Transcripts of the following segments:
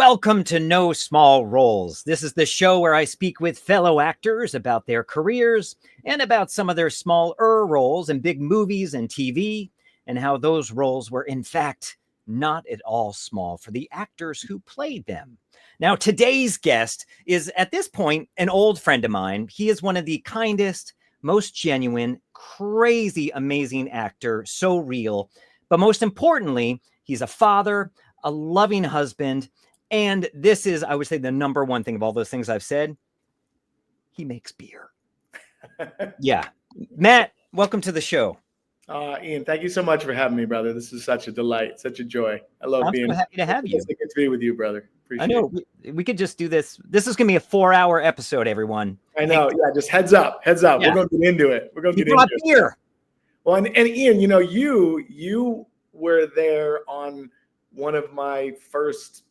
Welcome to No Small Roles. This is the show where I speak with fellow actors about their careers and about some of their smaller roles in big movies and TV, and how those roles were, in fact, not at all small for the actors who played them. Now, today's guest is, at this point, an old friend of mine. He is one of the kindest, most genuine, crazy, amazing actor, so real. But most importantly, he's a father, a loving husband, and this is, I would say, the number one thing of all those things I've said. He makes beer. Yeah. Matt, welcome to the show. Ian, thank you so much for having me, brother. This is such a delight, such a joy. I love being so happy to have you. It's good to be with you, brother. Appreciate I know. We could just do this. This is going to be a 4-hour episode, everyone. I know. Yeah, just heads up. Yeah. We're going to get into it. We're going to get into it. Beer. Well, and Ian, you were there on one of my first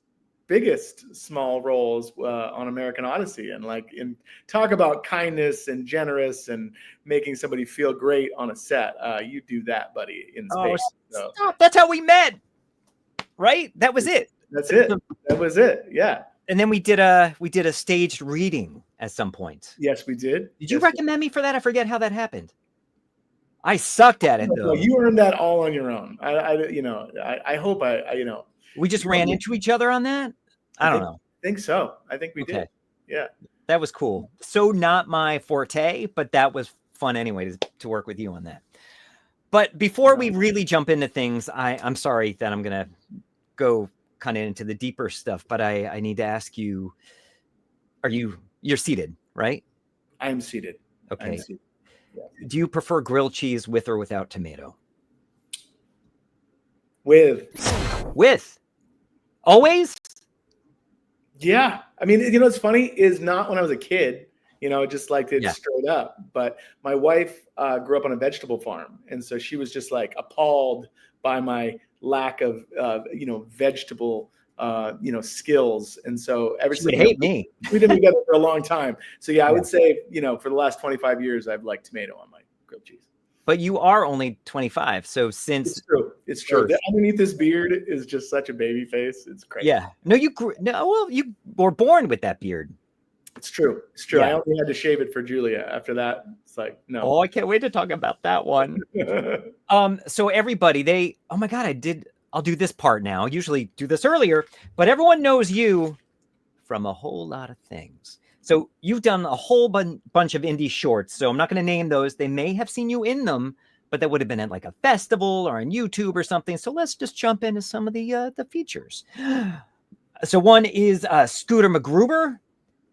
biggest small roles on American Odyssey, and talk about kindness and generous and making somebody feel great on a set. You do that, buddy, in space. Oh, stop. That's how we met, right? That was it. That's it. That was it. Yeah. And then we did a staged reading at some point. Yes, we did. Did you recommend me for that? I forget how that happened. I sucked at it, though. You earned that all on your own. I hope we just ran into each other on that. I don't know. I think so. I think we did. Yeah. That was cool. So not my forte, but that was fun anyway to work with you on that. But before we really jump into things, I'm sorry that I'm going to go kind of into the deeper stuff, but I need to ask you, you're seated, right? I'm seated. Okay. I'm seated. Yeah. Do you prefer grilled cheese with or without tomato? With. Always? Yeah. I mean, what's funny is not when I was a kid, just liked it straight up. But my wife grew up on a vegetable farm. And so she was just appalled by my lack of, vegetable, skills. And so she would hate me. We've been together for a long time. So yeah, I would say, for the last 25 years, I've liked tomato on my grilled cheese. But you are only 25. So since it's true. Underneath this beard is just such a baby face. It's crazy. Yeah. No, you were born with that beard. It's true. Yeah. I only had to shave it for Julia. After that, it's no. Oh, I can't wait to talk about that one. So everybody, oh my God, I'll do this part now. I usually do this earlier, but everyone knows you from a whole lot of things. So you've done a whole bunch of indie shorts. So I'm not going to name those. They may have seen you in them, but that would have been at a festival or on YouTube or something. So let's just jump into some of the features. So one is Scooter MacGruber,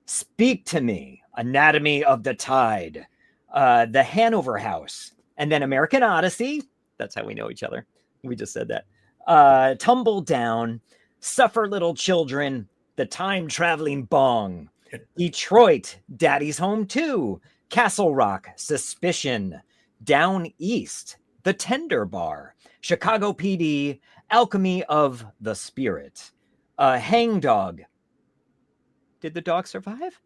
Speak to Me, Anatomy of the Tide, The Hanover House, and then American Odyssey. That's how we know each other. We just said that. Tumble Down, Suffer Little Children, The Time Traveling Bong, Detroit, Daddy's Home 2, Castle Rock, Suspicion, Down East, The Tender Bar, Chicago PD, Alchemy of the Spirit, Hangdog. Did the dog survive?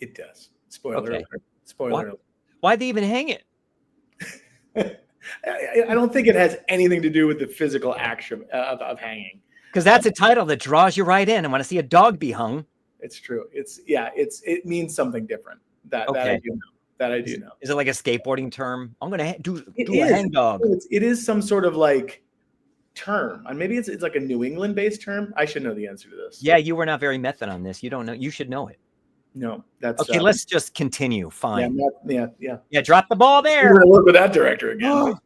It does. Spoiler alert. Spoiler alert. Why'd they even hang it? I don't think it has anything to do with the physical action of hanging. Because that's a title that draws you right in. I want to see a dog be hung. It's true. It means something different. That I do know. Is it like a skateboarding term? I'm gonna do a hang dog. It is some sort of term, and maybe it's like a New England based term. I should know the answer to this. Yeah, you were not very method on this. You don't know. You should know it. No, that's okay. Let's just continue. Fine. Yeah. Drop the ball there. We're gonna work with that director again.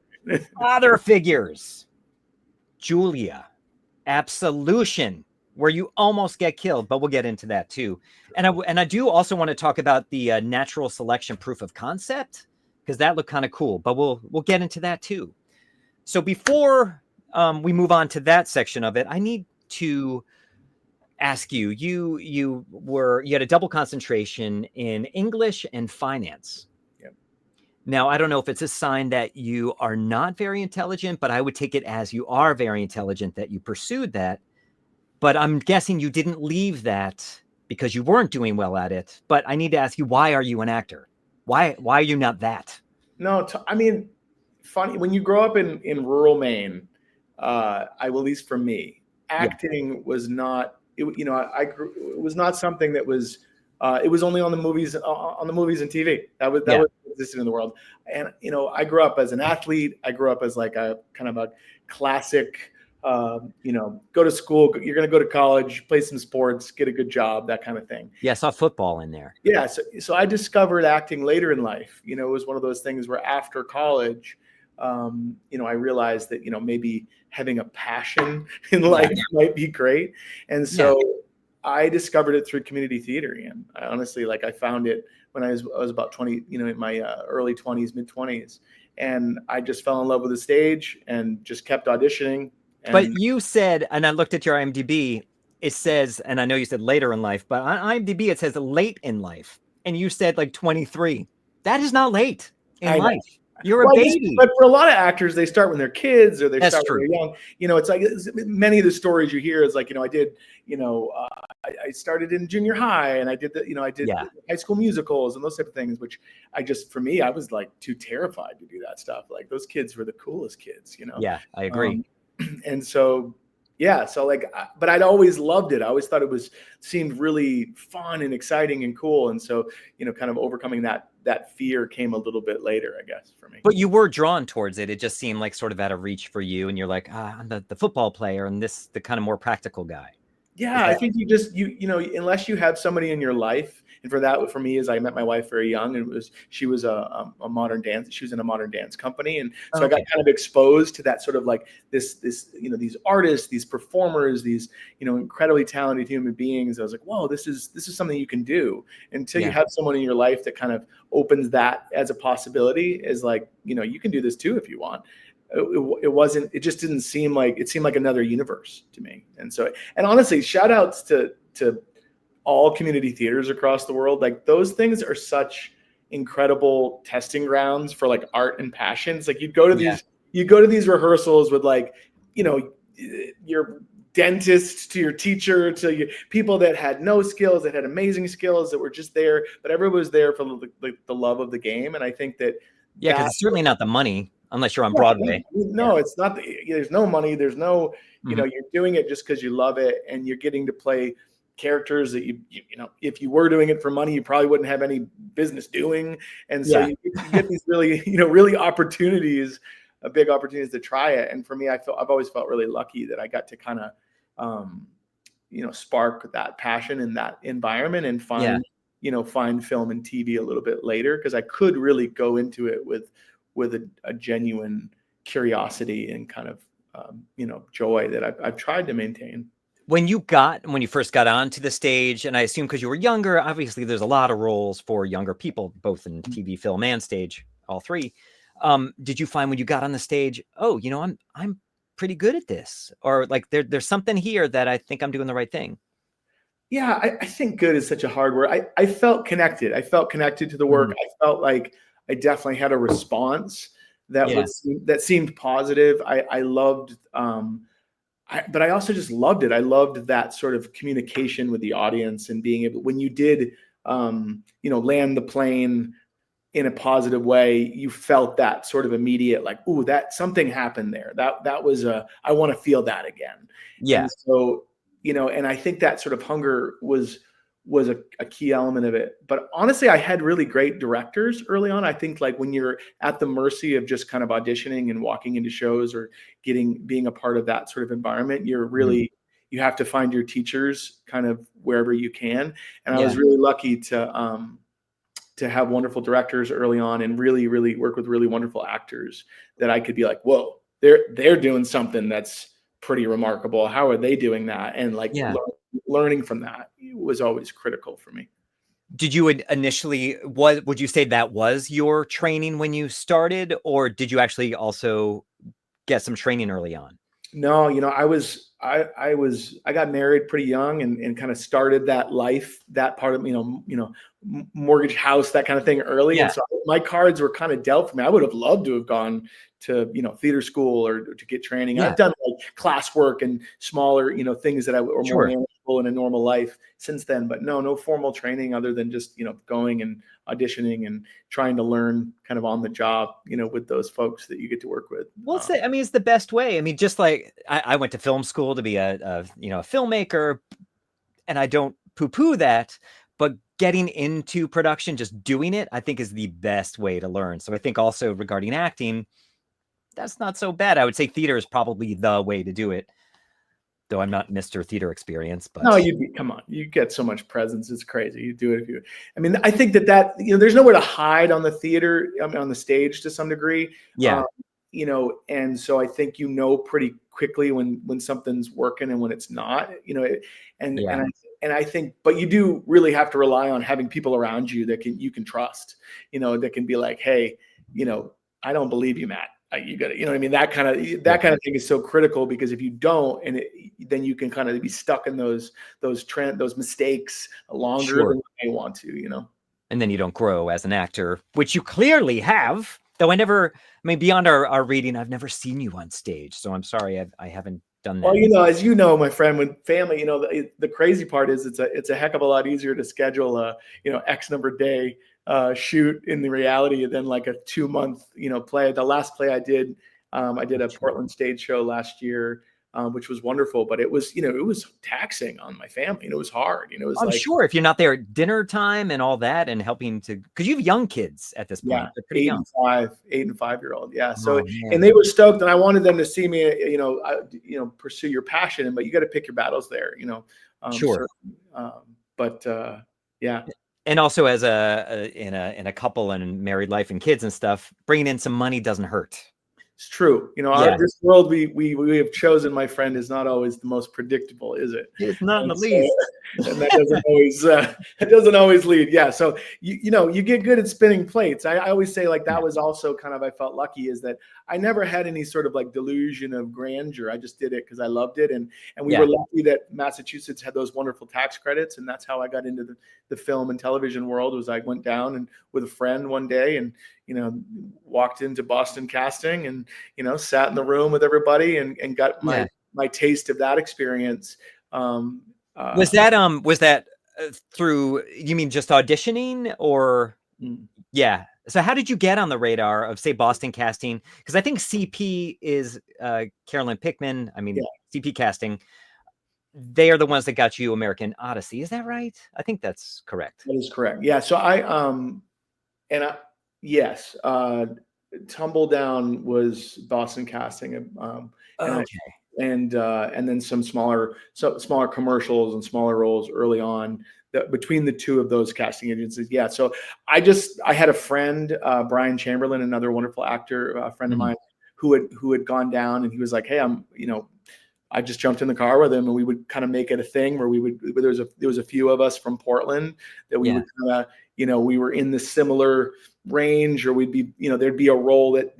Father figures. Julia, Absolution, where you almost get killed, but we'll get into that too. And I do also want to talk about the natural selection proof of concept, because that looked kind of cool, but we'll get into that too. So before we move on to that section of it, I need to ask you, you had a double concentration in English and finance. Yep. Now, I don't know if it's a sign that you are not very intelligent, but I would take it as you are very intelligent that you pursued that. But I'm guessing you didn't leave that because you weren't doing well at it. But I need to ask you, why are you an actor? Why are you not that? No, I mean, funny, when you grow up in rural Maine, at least for me, acting was not I grew, it was not something that was, it was only on the movies and TV. That was what existed in the world. And I grew up as an athlete. I grew up as like a kind of a classic, go to school. You're going to go to college, play some sports, get a good job, that kind of thing. Yeah, I saw football in there. Yeah, so I discovered acting later in life. It was one of those things where after college, I realized that maybe having a passion in life might be great, and so I discovered it through community theater. And I honestly, like, I found it when I was about 20, in my early 20s, mid 20s, and I just fell in love with the stage and just kept auditioning. But you said, and I looked at your IMDb, it says, and I know you said later in life, but on IMDb it says late in life, and you said like 23. That is not late in life. You're a baby. But for a lot of actors, they start when they're kids or they That's start true. when they're young. It's like many of the stories you hear is like, I did, I started in junior high and I did I did high school musicals and those type of things, which for me, I was like too terrified to do that stuff. Like those kids were the coolest kids, Yeah, I agree. And so, but I'd always loved it. I always thought seemed really fun and exciting and cool. And so, kind of overcoming that fear came a little bit later, I guess, for me. But you were drawn towards it. It just seemed like sort of out of reach for you. And you're like, I'm the football player and the kind of more practical guy. Yeah, I think unless you have somebody in your life, and for me, is I met my wife very young, and she was a modern dance. She was in a modern dance company, and so I got kind of exposed to that sort of like this these artists, these performers, these incredibly talented human beings. I was like, whoa, this is something you can do. Until you have someone in your life that kind of opens that as a possibility, is like you can do this too if you want. It just didn't seem like, it seemed like another universe to me. And so, and honestly, shout outs to all community theaters across the world. Like those things are such incredible testing grounds for like art and passions. Like you go to these rehearsals with like, your dentist to your teacher to people that had no skills, that had amazing skills, that were just there, but everyone was there for the love of the game. And I think that because it's certainly not the money. Unless you're on Broadway. No, it's not. There's no money. There's no, you're doing it just because you love it, and you're getting to play characters that if you were doing it for money, you probably wouldn't have any business doing. And so you get these really, really opportunities, big opportunities to try it. And for me, I've always felt really lucky that I got to kind of, spark that passion in that environment and find film and TV a little bit later, because I could really go into it with a genuine curiosity and kind of, joy that I've tried to maintain. When you first got onto the stage, and I assume because you were younger, obviously there's a lot of roles for younger people, both in TV, film, and stage, all three. Did you find when you got on the stage, I'm pretty good at this, or like there's something here that I think I'm doing the right thing? Yeah, I think good is such a hard word. I felt connected. I felt connected to the work. I felt like I definitely had a response that seemed positive. I loved, but I also just loved it. I loved that sort of communication with the audience and being able, when you did, land the plane in a positive way, you felt that sort of immediate, like, ooh, that something happened there. That was I want to feel that again. Yeah. And so, and I think that sort of hunger was a key element of it. But honestly, I had really great directors early on. I think like when you're at the mercy of just kind of auditioning and walking into shows or being a part of that sort of environment, you're really, you have to find your teachers kind of wherever you can. And I was really lucky to have wonderful directors early on and really, really work with really wonderful actors that I could be like, whoa, they're doing something that's pretty remarkable. How are they doing that? And like learning from that was always critical for me. Did you initially, would you say that was your training when you started, or did you actually also get some training early on? No, I got married pretty young and kind of started that life, that part of, mortgage house, that kind of thing early. And so my cards were kind of dealt for me. I would have loved to have gone to, theater school or to get training. I've done like classwork and smaller, things that were more manageable in a normal life since then, but no formal training other than just, going and auditioning and trying to learn kind of on the job, with those folks that you get to work with. Well, it's the best way. I mean, just like I went to film school to be a filmmaker, and I don't poo-poo that, but getting into production, just doing it, I think is the best way to learn. So I think also regarding acting, that's not so bad. I would say theater is probably the way to do it, though I'm not Mr. Theater Experience. But no, come on, you get so much presence, it's crazy. You do it if you. I mean, I think that there's nowhere to hide on the theater, I mean, on the stage to some degree. Yeah. And so I think pretty quickly when something's working and when it's not. And I think, but you do really have to rely on having people around you that you can trust. That can be like, hey, I don't believe you, Matt. You got to, what I mean? That kind of thing is so critical, because if you don't, then you can kind of be stuck in those mistakes longer than you want to, And then you don't grow as an actor, which you clearly have. Though beyond our reading, I've never seen you on stage. So I'm sorry, I haven't done that. Well, as you know, my friend, with family, the crazy part is it's a heck of a lot easier to schedule a, X number day shoot in the reality than like a 2-month, play. The last play I did a Portland stage show last year, which was wonderful, but it was, it was taxing on my family, and it was hard. It was I'm sure if you're not there at dinner time and all that and helping to, because you have young kids at this point. Yeah, they're pretty young. 8 and 5-year-old. Yeah. So, and they were stoked, and I wanted them to see me, pursue your passion, but you got to pick your battles there, Sure. Yeah. And also as in a couple and married life and kids and stuff, bringing in some money doesn't hurt. It's true. This world we have chosen, my friend, is not always the most predictable, is it? It's not in the least. And that doesn't always lead. Yeah. So you get good at spinning plates. I always say, like, that was also kind of, I felt lucky, is that I never had any sort of like delusion of grandeur. I just did it because I loved it. And we were lucky that Massachusetts had those wonderful tax credits. And that's how I got into the film and television world. Was I went down and with a friend one day and, walked into Boston Casting and, sat in the room with everybody and got my taste of that experience. Was that through, you mean just auditioning or? Yeah. So how did you get on the radar of, say, Boston Casting? Because I think CP is Carolyn Pickman. I mean, CP Casting. They are the ones that got you American Odyssey. Is that right? I think that's correct. That is correct. Yeah. So yes, Tumbledown was Boston Casting. And then some smaller commercials and smaller roles early on between the two of those casting agencies. Yeah. So I had a friend, Brian Chamberlain, another wonderful actor, a friend of mine, who had gone down, and he was like, hey, I just jumped in the car with him, and we would kind of make it a thing where there was a few of us from Portland that we would kind of, we were in the similar range, or we'd be, there'd be a role that,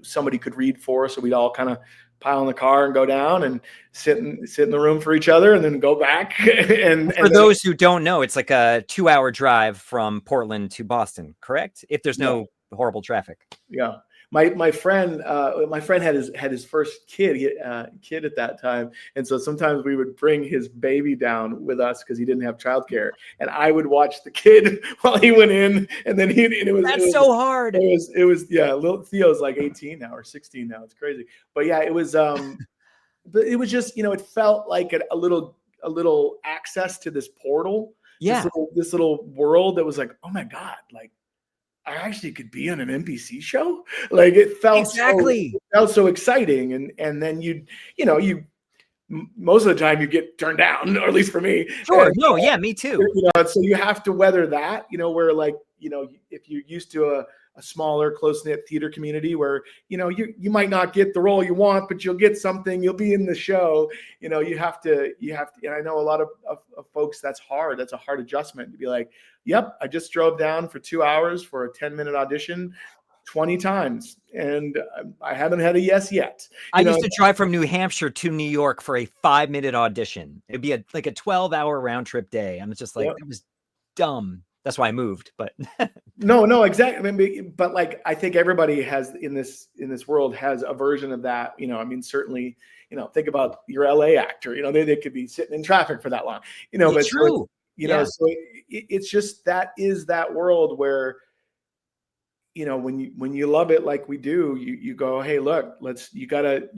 somebody could read for us. So we'd all kind of pile in the car and go down and sit in the room for each other, and then go back. and for those who don't know, it's like a 2-hour drive from Portland to Boston, correct? If there's no horrible traffic. Yeah. My friend had his first kid at that time, and so sometimes we would bring his baby down with us because he didn't have childcare, and I would watch the kid while he went in, and then it was so hard. It was little Theo's like 18 now or 16 now. It's crazy, but yeah, it was but it was just, it felt like a little access to this portal, this little world that was like, oh my God, like, I actually could be on an NBC show. Like, it felt so exciting. And then you most of the time you get turned down, or at least for me. Sure. Me too. So you have to weather that, where, like, if you're used to a smaller, close-knit theater community where, you might not get the role you want, but you'll get something, you'll be in the show, you have to, and I know a lot of folks, that's hard. That's a hard adjustment to be like, yep, I just drove down for 2 hours for a 10-minute audition 20 times, and I haven't had a yes yet. I used to drive from New Hampshire to New York for a 5-minute audition. It'd be like a 12-hour round trip day. I'm just like, it was dumb. That's why I moved, but no, exactly. I mean, but like, I think everybody has in this world has a version of that. I mean, certainly, think about your LA actor. They could be sitting in traffic for that long. It's but true. So it's just that world where, when you love it like we do, you go, hey, look, you gotta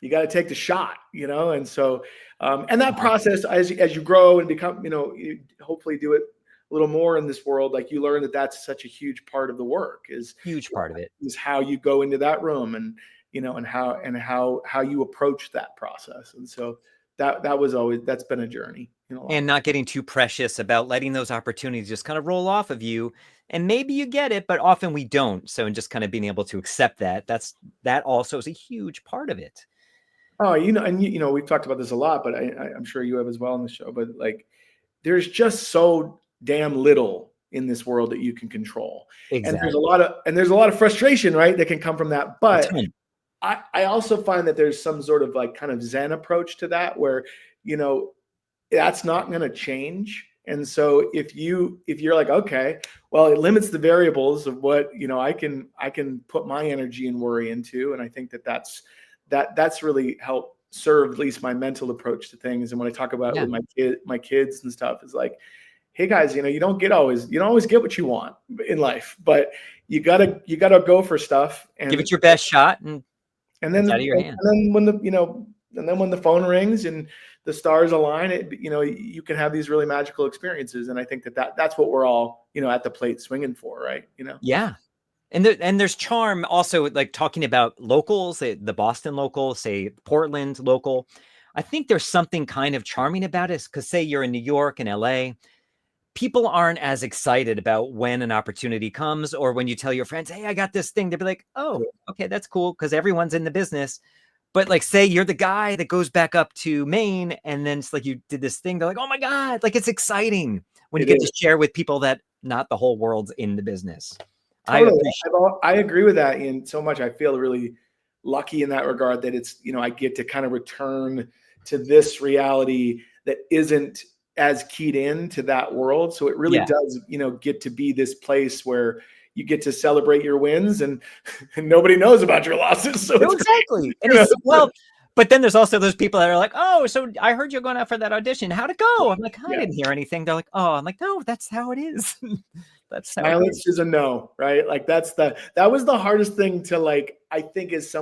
you got to take the shot, you know? And so, and that process, as you grow and become, you know, you hopefully do it a little more in this world, like you learn that that's such a huge part of the work Huge part of it. is how you go into that room and, you know, and how you approach that process. And so that was always, that's been a journey. You know, And not getting too precious about letting those opportunities just kind of roll off of you. And maybe you get it, but often we don't. So, and just kind of being able to accept that, that also is a huge part of it. oh, you know, and you know, we've talked about this a lot, but I'm sure you have as well on the show. But like, there's just so damn little in this world that you can control, and Exactly. there's a lot of frustration, right, that can come from that. A But ton. I also find that there's some sort of like kind of Zen approach to that, where you know that's not going to change. And so if you're like, okay, well, it limits the variables of what, you know, I can put my energy and worry into. And I think that's really helped serve at least my mental approach to things. And when I talk about it with my kids and stuff, is like, hey guys, you know, you don't always get what you want in life, but you gotta go for stuff and Give it your best shot, and then it's out of your hands. when the phone rings and the stars align, you know, you can have these really magical experiences. And I think that's what we're all, you know, at the plate swinging for, right? You know? Yeah. And there's charm also, like talking about locals, the Boston local, say Portland local. I think there's something kind of charming about it, because say you're in New York and LA, people aren't as excited about when an opportunity comes, or when you tell your friends, hey, I got this thing. They'll be like, oh, okay, that's cool, because everyone's in the business. But like, say you're the guy that goes back up to Maine, and then it's like you did this thing. They're like, oh my God, like it's exciting when you get to share with people that not the whole world's in the business. Totally. I agree with that, Ian, so much. I feel really lucky in that regard, that it's, you know, I get to kind of return to this reality that isn't as keyed into that world. So it really does, you know, get to be this place where you get to celebrate your wins and nobody knows about your losses. So no, exactly. And it's, well, but then there's also those people that are like, oh, so I heard you're going out for that audition. How'd it go? I'm like, I didn't hear anything. They're like, oh, I'm like, no, that's how it is. That's how silence is a no, right? Like that was the hardest thing to, like, I think as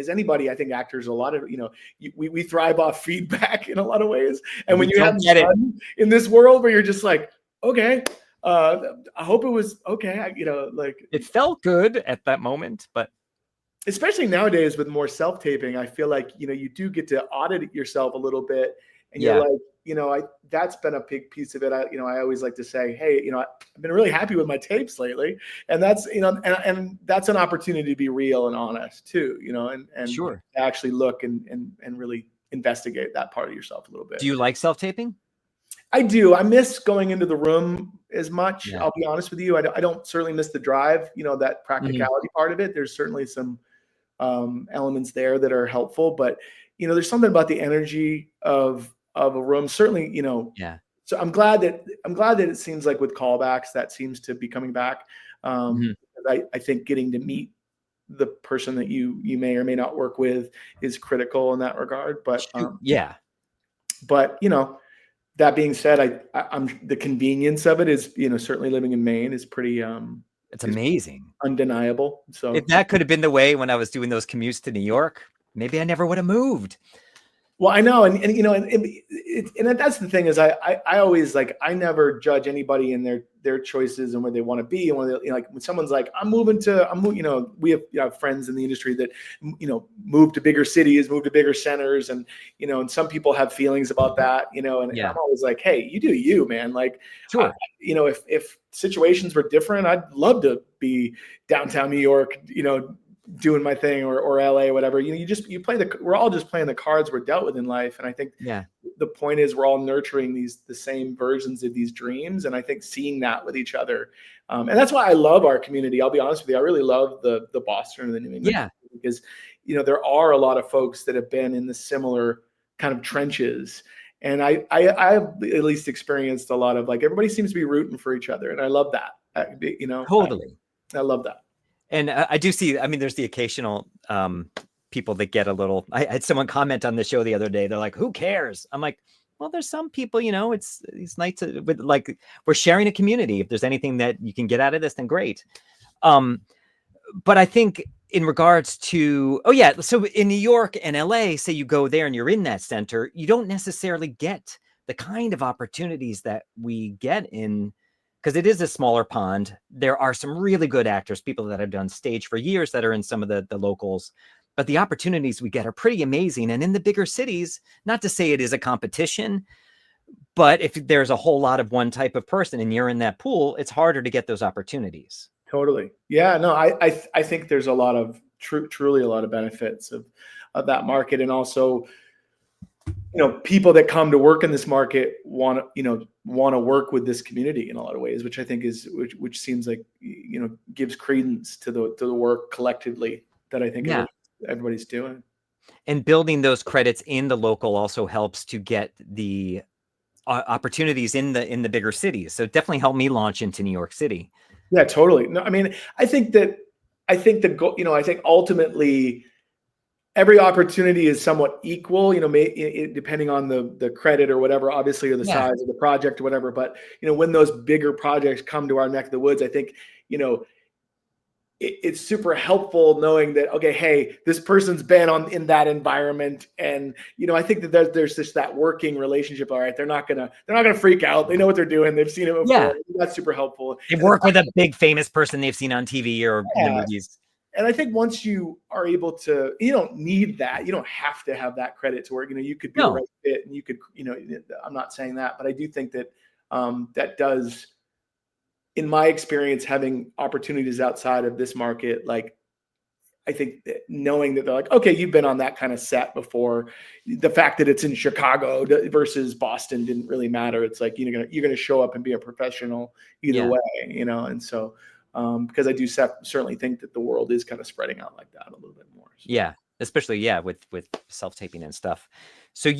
anybody, I think actors, a lot of, you know, we thrive off feedback in a lot of ways. And when you have fun in this world where you're just like, okay, I hope it was okay. You know, like it felt good at that moment, but especially nowadays with more self-taping, I feel like, you know, you do get to audit yourself a little bit, and you're like, you know, that's been a big piece of it. I always like to say, hey, you know, I've been really happy with my tapes lately, and that's, you know, and that's an opportunity to be real and honest too, you know, and actually look and really investigate that part of yourself a little bit. Do you like self-taping? I do. I miss going into the room as much. I'll be honest with you. I don't certainly miss the drive, you know, that practicality part of it. There's certainly some elements there that are helpful, but you know, there's something about the energy of a room, certainly, you know. So I'm glad that it seems like with callbacks that seems to be coming back. I think getting to meet the person that you may or may not work with is critical in that regard. But but you know, that being said, I'm the convenience of it is, you know, certainly living in Maine is pretty it's amazing, undeniable. So if that could have been the way when I was doing those commutes to New York, maybe I never would have moved. Well, I know, and you know, and that's the thing is, I always, like, I never judge anybody in their choices and where they want to be, and when they, you know, like when someone's like, you know, we have friends in the industry that, you know, move to bigger cities, move to bigger centers, and you know, and some people have feelings about that, you know, and I'm always like, hey, you do you, man, like, you know, if situations were different, I'd love to be downtown New York, you know, doing my thing, or LA, whatever, you know, we're all just playing the cards we're dealt with in life. And I think the point is we're all nurturing the same versions of these dreams. And I think seeing that with each other. And that's why I love our community. I'll be honest with you. I really love the Boston and the New England, because, you know, there are a lot of folks that have been in the similar kind of trenches. And I've at least experienced a lot of, like, everybody seems to be rooting for each other. And I love that, you know, totally. I love that. And I do see, I mean, there's the occasional people that get a little, I had someone comment on the show the other day. They're like, who cares? I'm like, well, there's some people, you know, it's nice to, with, like, we're sharing a community. If there's anything that you can get out of this, then great. But I think in regards to, oh yeah, so in New York and LA, say you go there and you're in that center, you don't necessarily get the kind of opportunities that we get in, because it is a smaller pond. There are some really good actors, people that have done stage for years that are in some of the locals, but the opportunities we get are pretty amazing. And in the bigger cities, not to say it is a competition, but if there's a whole lot of one type of person and you're in that pool, it's harder to get those opportunities. Totally. Yeah, no, I think there's a lot of truly a lot of benefits of that market. And also, people that come to work in this market want to work with this community in a lot of ways, which I think is, which seems like, gives credence to the work collectively that I think everybody's doing. And building those credits in the local also helps to get the opportunities in the bigger cities. So it definitely helped me launch into New York City. Yeah, totally. No, I mean, I think the goal, I think ultimately every opportunity is somewhat equal, depending on the credit or whatever, obviously, or the size of the project or whatever. But, when those bigger projects come to our neck of the woods, I think, it's super helpful knowing that, okay, hey, this person's been in that environment. And, I think that there's just that working relationship. All right. They're not gonna freak out. They know what they're doing. They've seen it before. Yeah. That's super helpful. They work with a big famous person they've seen on TV or in the movies. And I think once you are able to, you don't need that. You don't have to have that credit to work. You could be the right fit, and you could, I'm not saying that, but I do think that that does, in my experience, having opportunities outside of this market, like, I think that knowing that they're like, okay, you've been on that kind of set before. The fact that it's in Chicago versus Boston didn't really matter. It's like, you're gonna show up and be a professional either way, and so. Because I do certainly think that the world is kind of spreading out like that a little bit more. So. Yeah, especially with self-taping and stuff. So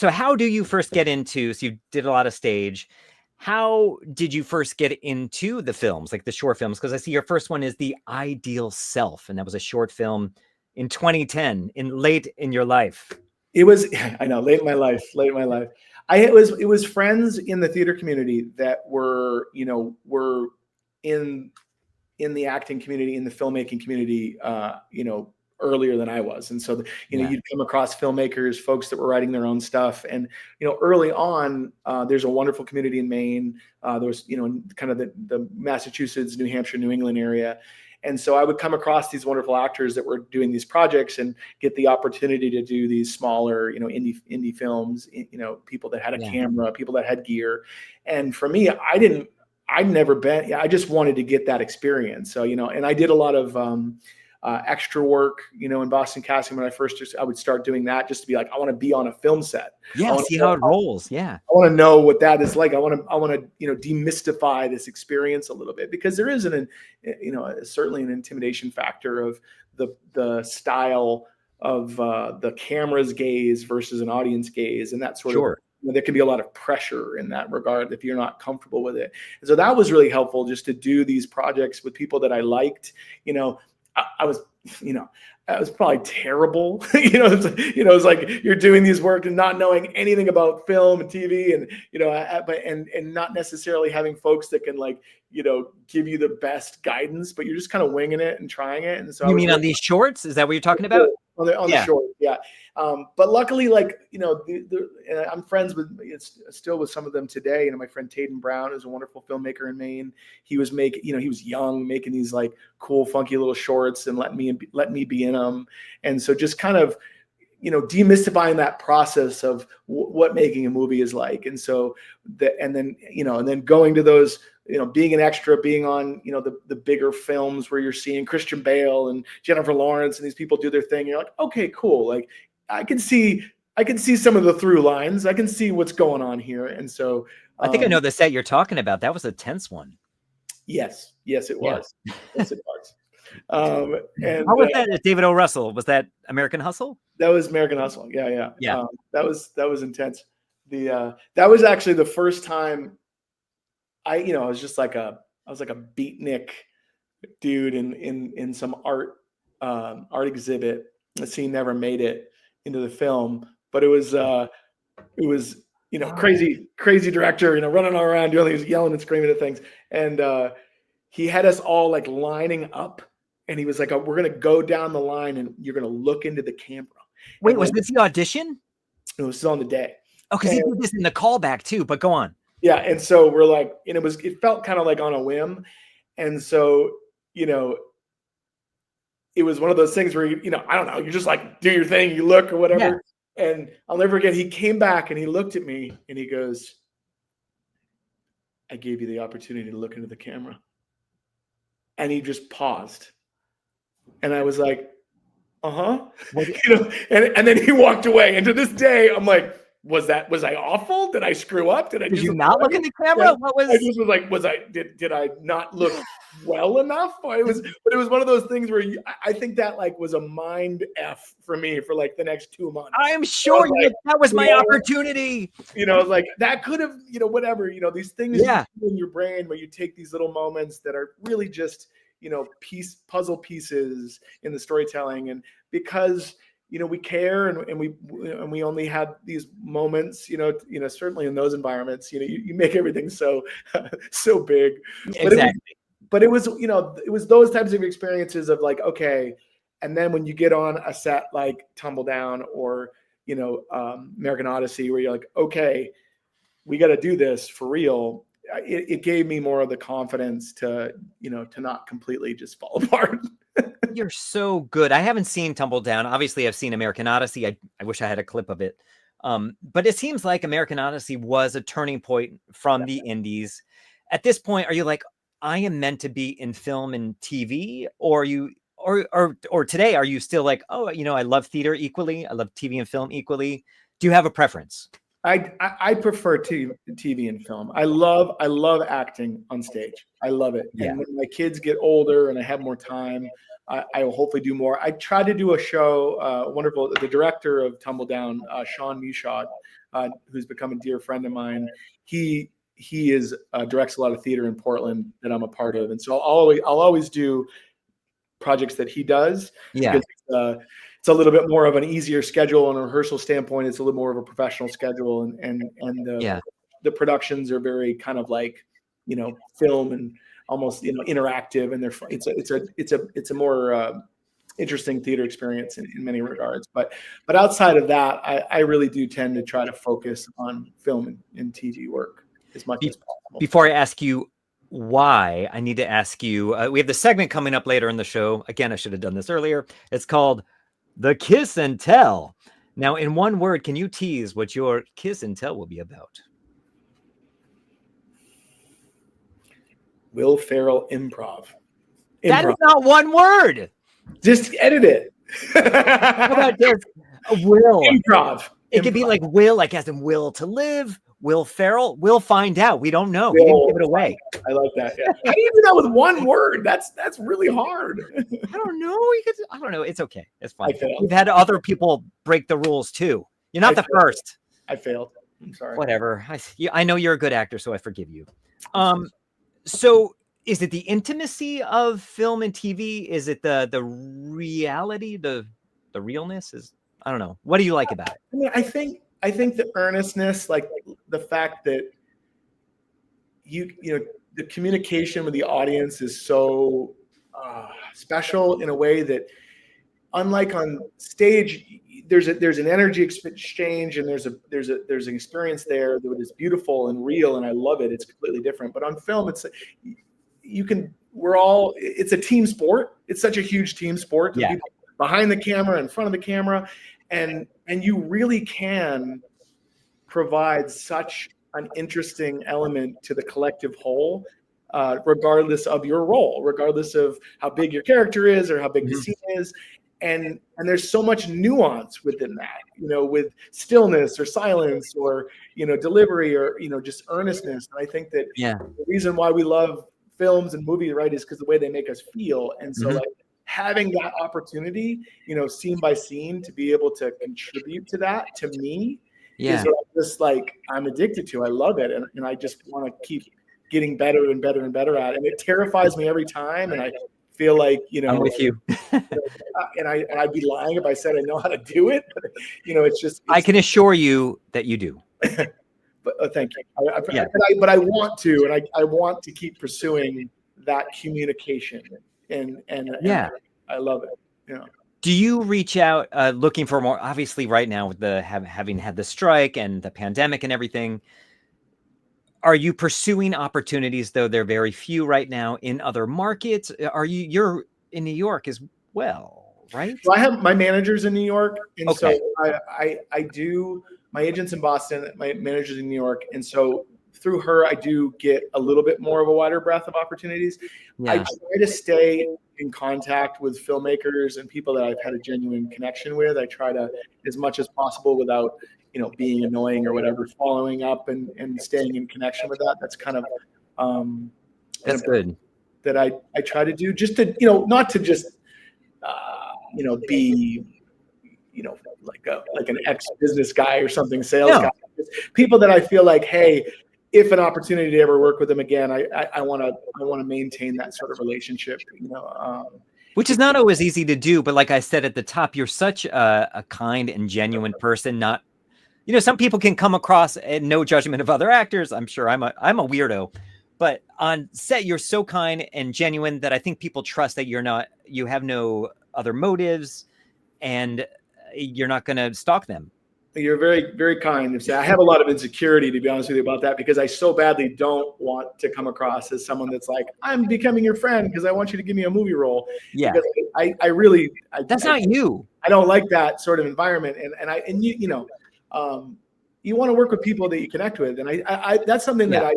how do you first get into? So you did a lot of stage. How did you first get into the films, like the short films? Because I see your first one is The Ideal Self, and that was a short film in 2010, late in your life. It was, I know, late in my life. It was friends in the theater community that were in the acting community, in the filmmaking community, earlier than I was. And so, you'd come across filmmakers, folks that were writing their own stuff. And, early on, there's a wonderful community in Maine. There was, kind of the Massachusetts, New Hampshire, New England area. And so I would come across these wonderful actors that were doing these projects and get the opportunity to do these smaller, indie films, people that had a camera, people that had gear. And for me, I'd never been, I just wanted to get that experience. So, and I did a lot of extra work, in Boston Casting when I would start doing that just to be like, I want to be on a film set. Yeah, see how it rolls. Yeah. I want to know what that is like. I want to, demystify this experience a little bit, because there is certainly an intimidation factor of the style of the camera's gaze versus an audience gaze, and that sort of. There can be a lot of pressure in that regard if you're not comfortable with it. And so that was really helpful, just to do these projects with people that I liked. I was probably terrible. It's like you're doing these work and not knowing anything about film and TV, and not necessarily having folks that can give you the best guidance, but you're just kind of winging it and trying it. And so you mean on these shorts? Is that what you're talking about? On the short, yeah. But luckily, I'm friends still with some of them today. My friend Taden Brown is a wonderful filmmaker in Maine. He was he was young, making these cool, funky little shorts and let me be in them. And so just kind of, demystifying that process of what making a movie is like. And so and then going to those, being an extra, being on, the bigger films where you're seeing Christian Bale and Jennifer Lawrence and these people do their thing. You're like, okay, cool. Like I can see some of the through lines. I can see what's going on here. And so I think I know the set you're talking about. That was a tense one. Yes, it was. Yes, it was. And how was that? David O. Russell, was that American Hustle? That was American Hustle. Yeah. That was intense. That was actually the first time I was like a beatnik dude in some art exhibit. The scene never made it into the film, but it was crazy director, running all around doing these, yelling and screaming at things. And he had us all lining up And he was like, oh, we're going to go down the line and you're going to look into the camera. Wait, was this the audition? It was on the day. Oh, because he did this in the callback too, but go on. Yeah. And so we're like, and it felt kind of like on a whim. And so, you know, it was one of those things where, you know, I don't know, you just like do your thing, you look or whatever. Yeah. And I'll never forget, he came back and he looked at me and he goes, I gave you the opportunity to look into the camera. And he just paused. And I was like, uh-huh. You know, and then he walked away. And to this day, I'm like, was I awful? Did I screw up? Did you not look in the camera? Yeah. What was I just was like, did I not look well enough? But it was one of those things where I think that like was a mind F for me for like the next 2 months. I'm sure that was my opportunity. You know, like that could have, you know, whatever, you know, these things in your brain where you take these little moments that are really just, you know, puzzle pieces in the storytelling. And because, you know, we care and we only have these moments, you know, certainly in those environments, you know, you make everything so big. Exactly. But it was, you know, it was those types of experiences of like, okay. And then when you get on a set like Tumble Down or, you know, American Odyssey, where you're like, okay, we got to do this for real. It gave me more of the confidence to, you know, to not completely just fall apart. You're so good. I haven't seen Tumble Down. Obviously, I've seen American Odyssey. I wish I had a clip of it. But it seems like American Odyssey was a turning point from the indies. At this point, are you like, I am meant to be in film and TV? Or are you, or today, are you still like, oh, you know, I love theater equally. I love TV and film equally. Do you have a preference? I prefer TV and film. I love acting on stage. I love it. Yeah. And when my kids get older and I have more time, I will hopefully do more. I tried to do a show, the director of Tumble Down, Sean Michaud, who's become a dear friend of mine. He directs a lot of theater in Portland that I'm a part of. And so I'll always do projects that he does. Yeah. Because, it's a little bit more of an easier schedule on a rehearsal standpoint. It's a little more of a professional schedule, and the productions are very kind of like, you know, film and almost, you know, interactive, and it's a more interesting theater experience in many regards. But outside of that, I really do tend to try to focus on film and TV work as much as possible. Before I ask you why, I need to ask you, we have the segment coming up later in the show. Again, I should have done this earlier. It's called The Kiss and Tell. Now, in one word, can you tease what your kiss and tell will be about? Will Ferrell improv. That is not one word. Just edit it. How about this? Will. Improv. It could be like will, like as in will to live. Will Ferrell. We'll find out. We don't know. We didn't give it away. I like that. Yeah. How do you do that with one word? That's really hard. I don't know. I don't know. It's okay. It's fine. We've had other people break the rules too. You're not the first. I failed. I'm sorry. Whatever. I know you're a good actor, so I forgive you. So is it the intimacy of film and TV? Is it the reality, the realness? I don't know. What do you like about it? I mean, I think the earnestness, like the fact that you know, the communication with the audience is so special in a way that, unlike on stage, there's an energy exchange and there's an experience there that is beautiful and real, and I love it. It's completely different. But on film, it's a team sport. It's such a huge team sport. Yeah. People behind the camera, in front of the camera, and you really can provide such an interesting element to the collective whole, regardless of your role, regardless of how big your character is or how big the scene is. And there's so much nuance within that, you know, with stillness or silence or, you know, delivery or, you know, just earnestness. And I think that the reason why we love films and movies, right, is because the way they make us feel. And so like having that opportunity, you know, scene by scene, to be able to contribute to that, to me, is just like I'm addicted to. I love it. And I just want to keep getting better and better and better at it. And it terrifies me every time. And I feel like, you know, I'm with you. and I'd be lying if I said I know how to do it. But, you know, I can assure you that you do. But thank you. But I want to, and I want to keep pursuing that communication Yeah. I love it. Do you reach out looking for more? Obviously, right now with the having had the strike and the pandemic and everything, are you pursuing opportunities, though they're very few right now, in other markets? You're in New York as well, right? So I have my managers in New York, and Okay. so I do, my agents in Boston, my managers in New York, and so through her I do get a little bit more of a wider breadth of opportunities. I Yeah. try to stay in contact with filmmakers and people that I've had a genuine connection with. I try to, as much as possible, without being annoying or whatever, following up and staying in connection with that. That's kind of That's good. that I try to do, just to not to just be like an ex-business guy or something, sales guy. People that I feel like, hey, if an opportunity to ever work with them again, I want to maintain that sort of relationship. Which is not always easy to do, but like I said at the top, you're such a kind and genuine person. Not, some people can come across, and no judgment of other actors, I'm sure I'm a weirdo, but on set you're so kind and genuine that I think people trust that you have no other motives, and you're not going to stalk them. You're very, very kind. I have a lot of insecurity, to be honest with you, about that, because I so badly don't want to come across as someone that's like, I'm becoming your friend because I want you to give me a movie role. Yeah. Because that's not you. I don't like that sort of environment. And you want to work with people that you connect with. And I that's something that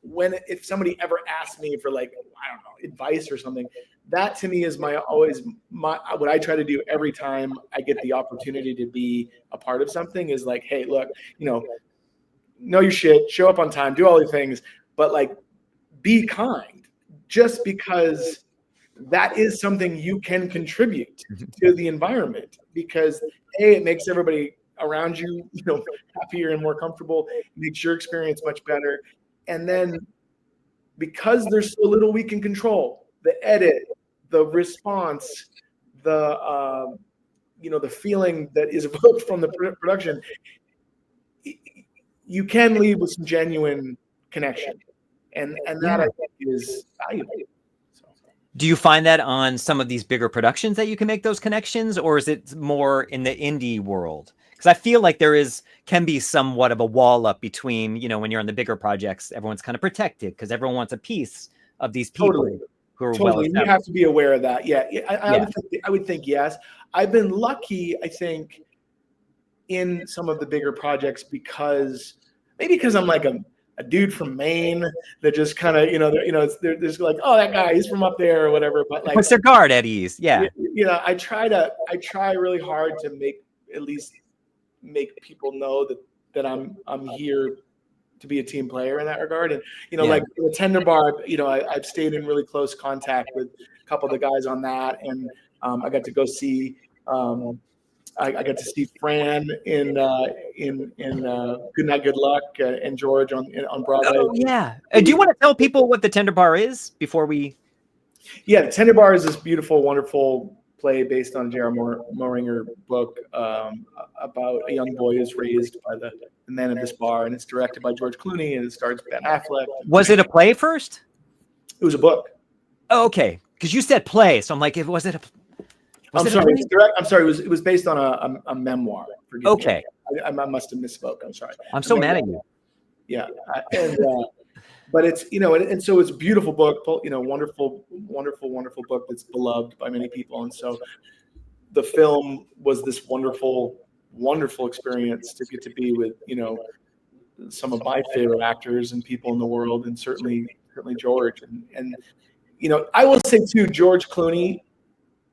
if somebody ever asks me for, like, I don't know, advice or something, that to me is what I try to do every time I get the opportunity to be a part of something, is like, hey, look, know your shit, show up on time, do all the things, but like, be kind, just because that is something you can contribute to the environment, because it makes everybody around you, happier and more comfortable, makes your experience much better. And then, because there's so little we can control, the edit, the response, the feeling that is evoked from the production, you can leave with some genuine connection, and that I think is valuable. Do you find that on some of these bigger productions that you can make those connections, or is it more in the indie world? Because I feel like can be somewhat of a wall up between, when you're on the bigger projects, everyone's kind of protected because everyone wants a piece of these people who are well established. You have to be aware of that. Yeah, I would think yes. I've been lucky, I think, in some of the bigger projects because I'm like a dude from Maine that just kind of, there's like, oh, that guy, he's from up there or whatever. But like, puts their guard at ease. Yeah. I try really hard to make people know that I'm here to be a team player in that regard. And, like the Tender Bar, I've stayed in really close contact with a couple of the guys on that. And I got to go see, I got to see Fran in Good Night, Good Luck, and George on Broadway. Oh, yeah. Do you want to tell people what the Tender Bar is before we? Yeah, the Tender Bar is this beautiful, wonderful play based on a J.R. Moringer book about a young boy who's raised by the men of this bar, and it's directed by George Clooney, and it stars Ben Affleck. Was it a play first? It was a book. Oh, okay, because you said play, so I'm like, was it a? I'm sorry. It was based on a memoir. Okay. I must have misspoke. I'm sorry. I'm so mad at you. Yeah, but it's and so it's a beautiful book. Wonderful book that's beloved by many people. And so the film was this wonderful experience to get to be with some of my favorite actors and people in the world, and certainly George. And I will say too, George Clooney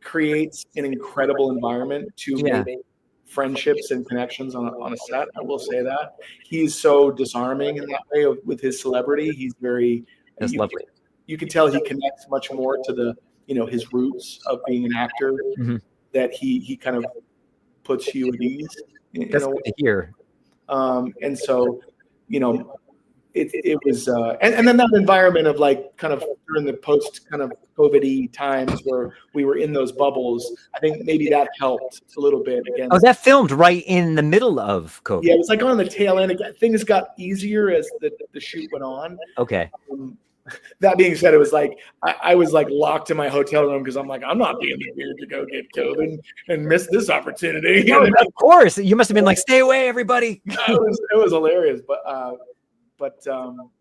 creates an incredible environment to make friendships and connections on a set. I will say that he's so disarming in that way with his celebrity. He's very lovely. You can tell he connects much more to the his roots of being an actor, that he kind of puts you at ease. That's good to hear. And so it was and then that environment of like kind of during the post kind of COVID-y times where we were in those bubbles, I think maybe that helped a little bit again. Oh, that filmed right in the middle of COVID. Yeah, it was like on the tail end. Things got easier as the shoot went on. Okay. That being said, it was like I was like locked in my hotel room because I'm like, I'm not being weird to go get COVID and miss this opportunity. No, of course, you must have been like, "Stay away, everybody." It was hilarious, but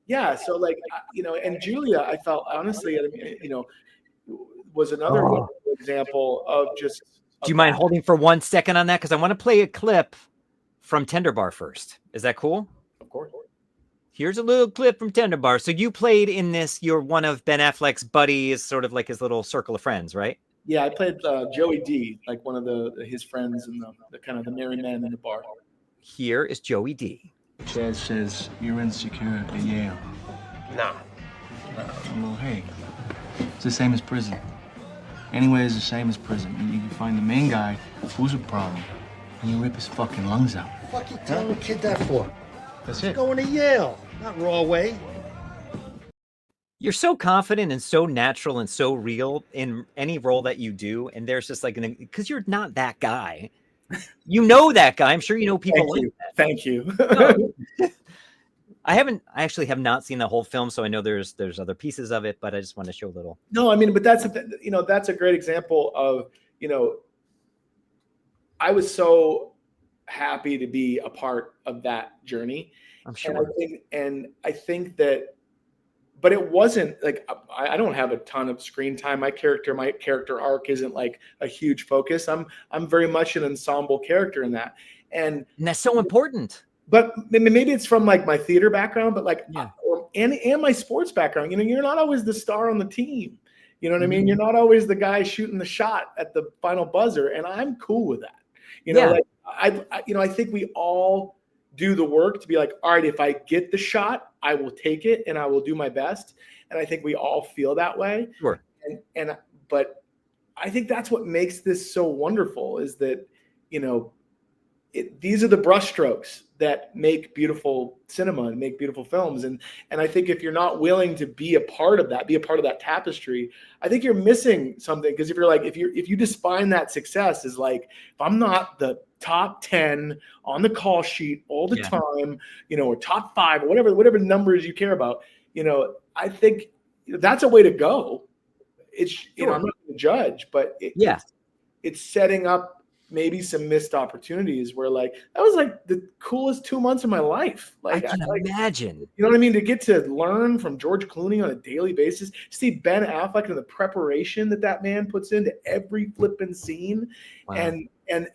yeah. So like and Julia, I felt honestly, was another example of just. Do you mind holding for 1 second on that? Because I want to play a clip from Tender Bar first. Is that cool? Of course. Here's a little clip from Tender Bar. So you played in this. You're one of Ben Affleck's buddies, sort of like his little circle of friends, right? Yeah, I played Joey D, like one of his friends and the kind of the merry men in the bar. Here is Joey D. Chad says you're insecure at Yale. Nah. Well, hey, it's the same as prison. Anyway, it's the same as prison. You can find the main guy who's a problem, and you rip his fucking lungs out. What you telling the kid that for? That's He's it. going to Yale, not Raw Way. You're so confident and so natural and so real in any role that you do, and there's just like because you're not that guy. You know that guy. I'm sure you know people like that. Thank you. No. I actually have not seen the whole film, so I know there's other pieces of it, but I just want to show a little. No, I mean, but that's that's a great example of I was so happy to be a part of that journey. I'm sure. And I think that, but it wasn't like I don't have a ton of screen time. My character arc isn't like a huge focus. I'm very much an ensemble character in that, and that's so important. But maybe it's from like my theater background, but like, yeah. and my sports background, you're not always the star on the team. You know what I mean? You're not always the guy shooting the shot at the final buzzer. And I'm cool with that. Like I think we all do the work to be like, all right, if I get the shot, I will take it and I will do my best. And I think we all feel that way. Sure. But I think that's what makes this so wonderful is that, these are the brushstrokes that make beautiful cinema and make beautiful films. And I think if you're not willing to be a part of that tapestry, I think you're missing something. Because if you define that success as like, if I'm not the top 10 on the call sheet all the time, or top 5 or whatever numbers you care about, I think that's a way to go. It's, I'm not going to judge, but it's setting up maybe some missed opportunities where like that was like the coolest 2 months of my life. Like I can imagine. You know what I mean? To get to learn from George Clooney on a daily basis, see Ben Affleck and the preparation that man puts into every flipping scene, and then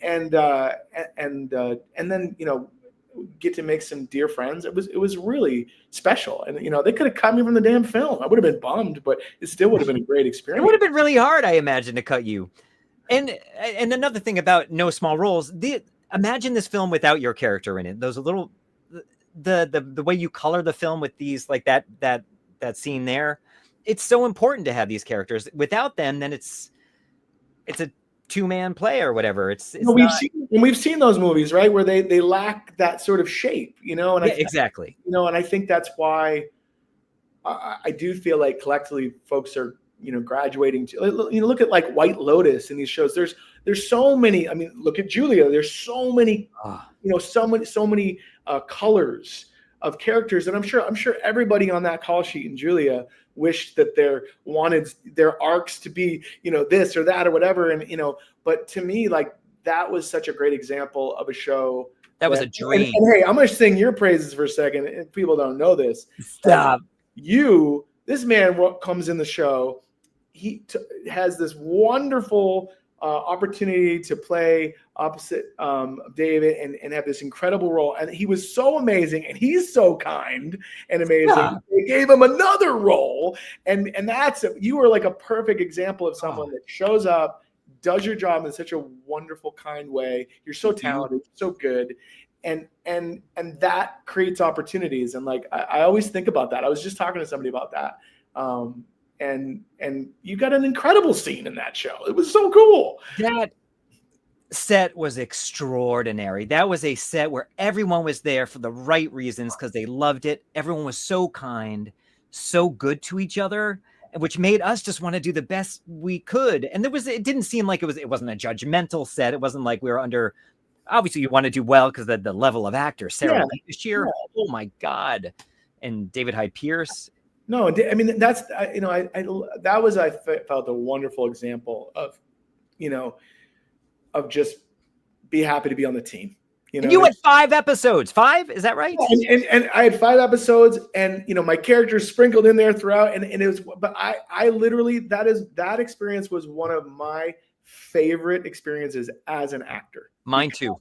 get to make some dear friends. It was really special, and they could have cut me from the damn film. I would have been bummed, but it still would have been a great experience. It would have been really hard, I imagine, to cut you. And another thing about No Small Roles, imagine this film without your character in it. Those little, the way you color the film with these, like that scene there, it's so important to have these characters. Without them, then it's a 2-man play or whatever. We've seen those movies, right, where they lack that sort of shape, and exactly. And I think that's why I do feel like collectively folks are graduating to look at like White Lotus and these shows. There's so many. I mean, look at Julia. There's so many, so many colors of characters, and I'm sure everybody on that call sheet in Julia wished that wanted their arcs to be this or that or whatever, and But to me, like that was such a great example of a show that was a dream. And hey, I'm going to sing your praises for a second. If people don't know this, stop. This man comes in the show. He has this wonderful opportunity to play opposite David and have this incredible role. And he was so amazing, and he's so kind and amazing. Yeah. They gave him another role, and you were like a perfect example of someone that shows up, does your job in such a wonderful, kind way. You're so talented, so good. And that creates opportunities. And like, I always think about that. I was just talking to somebody about that. And you got an incredible scene in that show. It was so cool. That set was extraordinary. That was a set where everyone was there for the right reasons because they loved it. Everyone was so kind, so good to each other, which made us just want to do the best we could. And it didn't seem like it wasn't a judgmental set. It wasn't like we were under. Obviously, you want to do well because the level of actors, Sarah Lee this year, oh my God, and David Hyde Pierce. No, I mean, that's, that was, I felt a wonderful example of, of just be happy to be on the team. And you had 5 episodes. 5? Is that right? And I had 5 episodes, and my characters sprinkled in there throughout, and it was, but I literally, that experience was one of my favorite experiences as an actor. Mine too.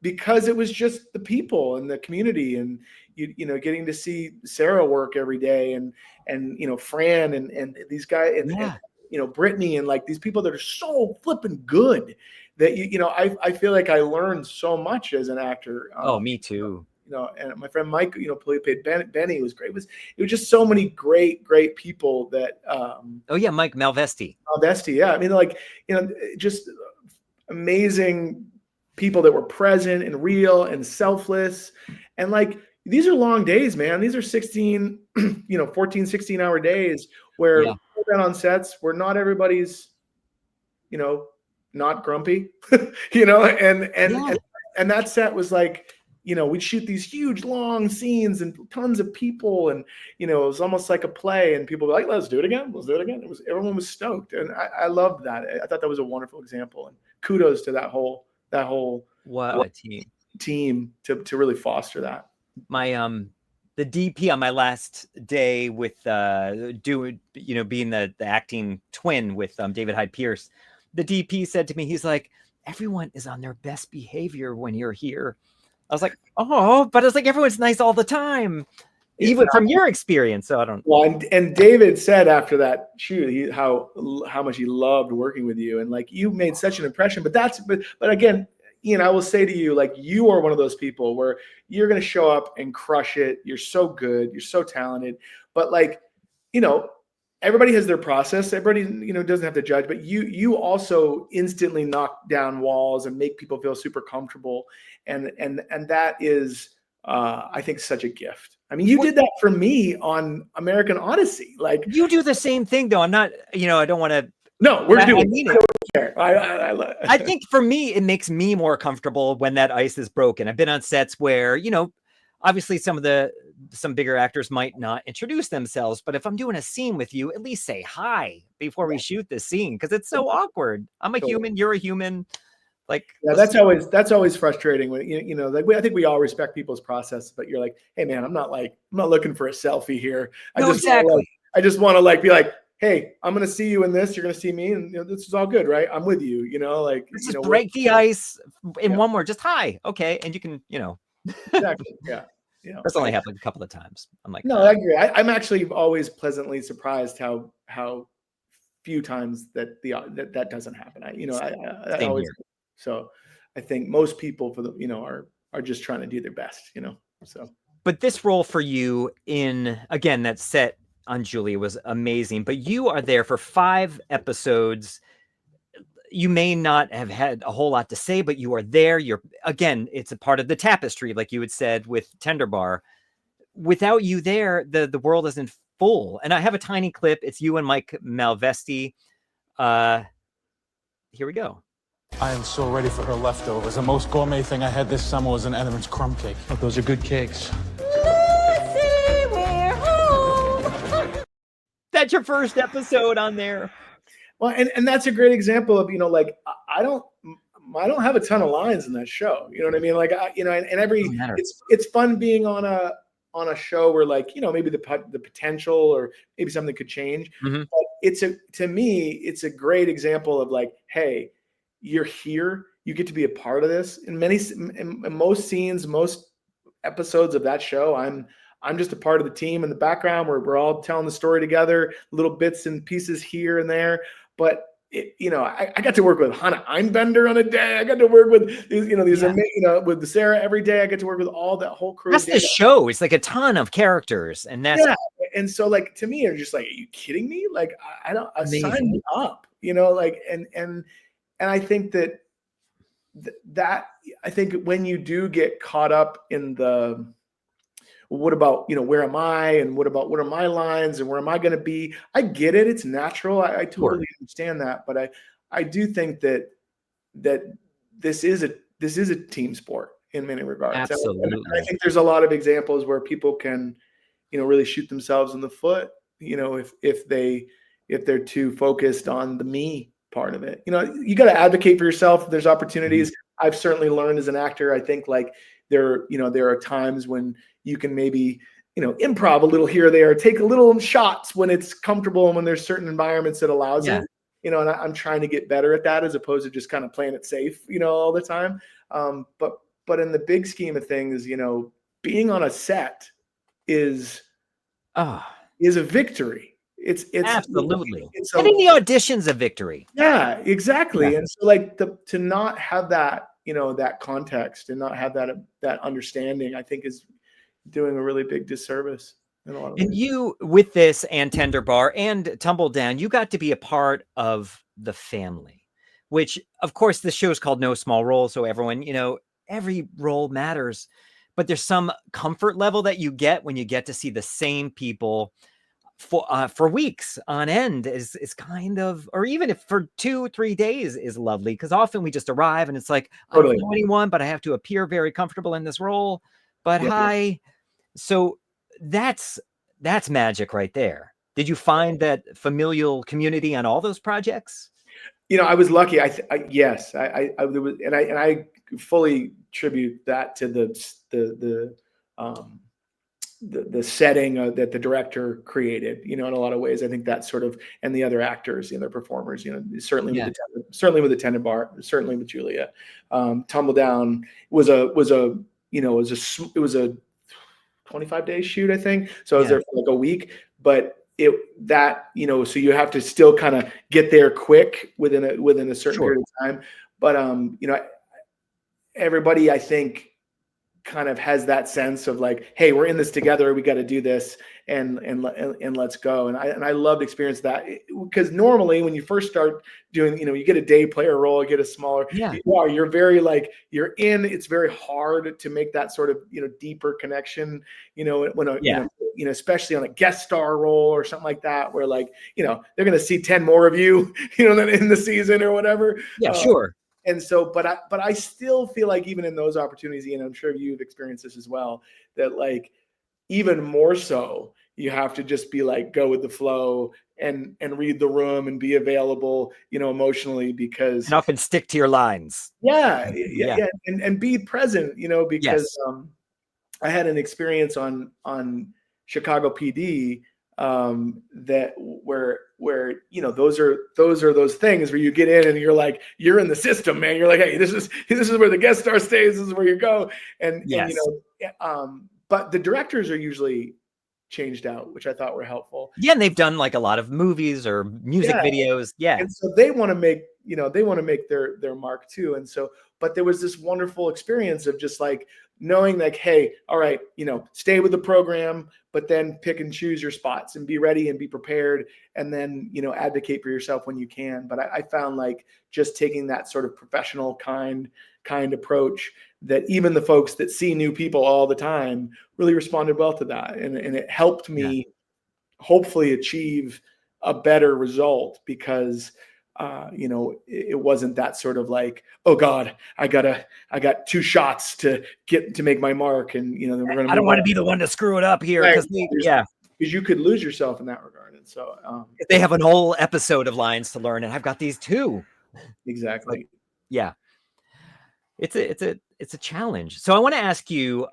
Because it was just the people and the community, and getting to see Sarah work every day, and Fran and these guys, and Brittany, and like these people that are so flipping good that I feel like I learned so much as an actor. Oh, me too. And my friend Mike, played Benny, was great. It was just so many great people that. Oh yeah, Mike Malvesti. Yeah. I mean, just amazing people that were present and real and selfless, and like these are long days, man. These are 16, 14, 16-hour days where we've been on sets where not everybody's, not grumpy, and that set was like, we'd shoot these huge long scenes and tons of people, and it was almost like a play, and people were like, let's do it again. Everyone was stoked, and I loved that. I thought that was a wonderful example, and kudos to that whole what a team to really foster that. My the DP on my last day with being the acting twin with David Hyde Pierce, the DP said to me, he's like, everyone is on their best behavior when you're here. I was like, oh, but it's like everyone's nice all the time, even from your experience. So I don't. Well, and David said after that shoot, how much he loved working with you, and like you made such an impression. But again, Ian, I will say to you, like, you are one of those people where you're going to show up and crush it. You're so good. You're so talented. But like, everybody has their process. Everybody, doesn't have to judge. But you also instantly knock down walls and make people feel super comfortable. And that is, I think, such a gift. I mean, you did that for me on American Odyssey. Like, you do the same thing, though. I'm not, I don't want to. No, we're doing. I mean it. I think for me, it makes me more comfortable when that ice is broken. I've been on sets where, obviously some bigger actors might not introduce themselves, but if I'm doing a scene with you, at least say hi before we shoot this scene, because it's so awkward. I'm a human, you're a human. Like, yeah, that's always frustrating when like I think we all respect people's process, but you're like, hey man, I'm not looking for a selfie here. I just want to be like, hey, I'm going to see you in this. You're going to see me, and this is all good, right? I'm with you. Just break the ice in one word. Just hi, okay, and you can, Exactly. Yeah. That's only happened a couple of times. I'm like, no, I agree. I'm actually always pleasantly surprised how few times that doesn't happen. I always. So I think most people are just trying to do their best. So. But this role for you again, that set on Julia was amazing, but you are there for 5 episodes. You may not have had a whole lot to say, but you are there. It's a part of the tapestry, like you had said with Tender Bar. Without you there, the world isn't full. And I have a tiny clip. It's you and Mike Malvesti. Here we go. I am so ready for her leftovers. The most gourmet thing I had this summer was an Edmonds crumb cake. Oh, those are good cakes. That's your first episode on there. Well, and that's a great example of, I don't have a ton of lines in that show. You know what I mean? Like, it's fun being on a show where maybe the potential or maybe something could change. Mm-hmm. But to me, it's a great example of like, hey, you're here. You get to be a part of this. In most scenes, most episodes of that show, I'm just a part of the team in the background where we're all telling the story together, little bits and pieces here and there. But I got to work with Hannah Einbender on a day. I got to work with with Sarah every day. I get to work with all that whole crew. That's the show. It's like a ton of characters, and that's And so to me, I'm just like, are you kidding me? Like I sign me up, and I think that I think when you do get caught up in the what about, where am I, and what are my lines, and where am I going to be? I get it. It's natural. I totally understand that. But I do think that this is a team sport in many regards. Absolutely. And I think there's a lot of examples where people can, really shoot themselves in the foot if they're too focused on the me part of it. You got to advocate for yourself if there's opportunities. I've certainly learned as an actor, I think like there are times when you can maybe, improv a little here or there, take a little shots when it's comfortable and when there's certain environments that allows it. And I'm trying to get better at that as opposed to just kind of playing it safe, all the time. But in the big scheme of things, being on a set is a victory. It's absolutely. Getting the auditions a victory. Yeah, exactly. And so like to not have that, that context and not have that understanding, I think is doing a really big disservice in a lot of ways. And you, with this and Tender Bar and Tumble Down, you got to be a part of the family, which of course the show's called No Small Role. So everyone, every role matters, but there's some comfort level that you get when you get to see the same people for weeks on end is kind of, or even if for 2-3 days is lovely. Cause often we just arrive and it's like, totally. I don't know anyone, but I have to appear very comfortable in this role, but hi. So that's magic right there. Did you find that familial community on all those projects? I was lucky. Yes, I was, and I fully attribute that to the setting that the director created, in a lot of ways. I think that sort of, and the other actors, the other performers, certainly with the Tender Bar, certainly with Julia. Tumble Down was a 25-day shoot, I think. So I was there for like a week, but so you have to still kind of get there quick within a certain period of time. But everybody, I think, kind of has that sense of like, hey, we're in this together, we got to do this, and let's go. And I loved experience that, because normally when you first start doing, you get a day player role, you get a smaller, you're very like, you're in, it's very hard to make that sort of, deeper connection, when especially on a guest star role or something like that, where like, they're going to see 10 more of you, than in the season or whatever. Sure. And so, but I still feel like even in those opportunities, and I'm sure you've experienced this as well, that like, even more so, you have to just be like, go with the flow and read the room and be available, emotionally, because and often stick to your lines. And be present, because I had an experience on Chicago PD that where those are those things where you get in and you're like, you're in the system, man. You're like, hey, this is where the guest star stays, this is where you go. And but the directors are usually changed out, which I thought were helpful. And they've done like a lot of movies or music videos. And so they want to make, their mark too. And so, but there was this wonderful experience of just like knowing like, hey, all right, stay with the program, but then pick and choose your spots and be ready and be prepared. And then, advocate for yourself when you can. But I found like just taking that sort of professional kind approach, that even the folks that see new people all the time really responded well to that. And it helped me hopefully achieve a better result, because it wasn't that sort of like, oh God, I got 2 shots to make my mark. And, then we're going to, I don't want to be the one to screw it up here. Because you could lose yourself in that regard. And so they have a whole episode of lines to learn, and I've got these 2. Exactly. It's a challenge. So I want to ask you,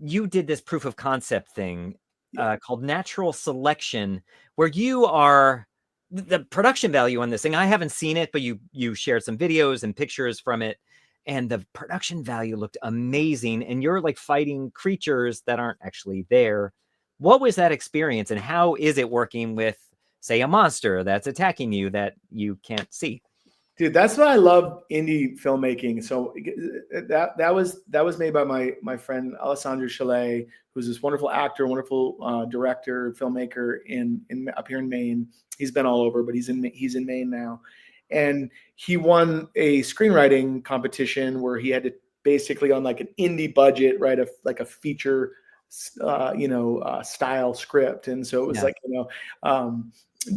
you did this proof of concept thing called Natural Selection, where you are the production value on this thing. I haven't seen it, but you shared some videos and pictures from it, and the production value looked amazing. And you're like fighting creatures that aren't actually there. What was that experience, and how is it working with, say, a monster that's attacking you that you can't see? Dude, that's what I love indie filmmaking. So that was made by my friend Alessandro Chalet, who's this wonderful actor, wonderful director, filmmaker in up here in Maine. He's been all over, but he's in Maine now. And he won a screenwriting competition where he had to basically, on like an indie budget, write a feature style script. And so it was like,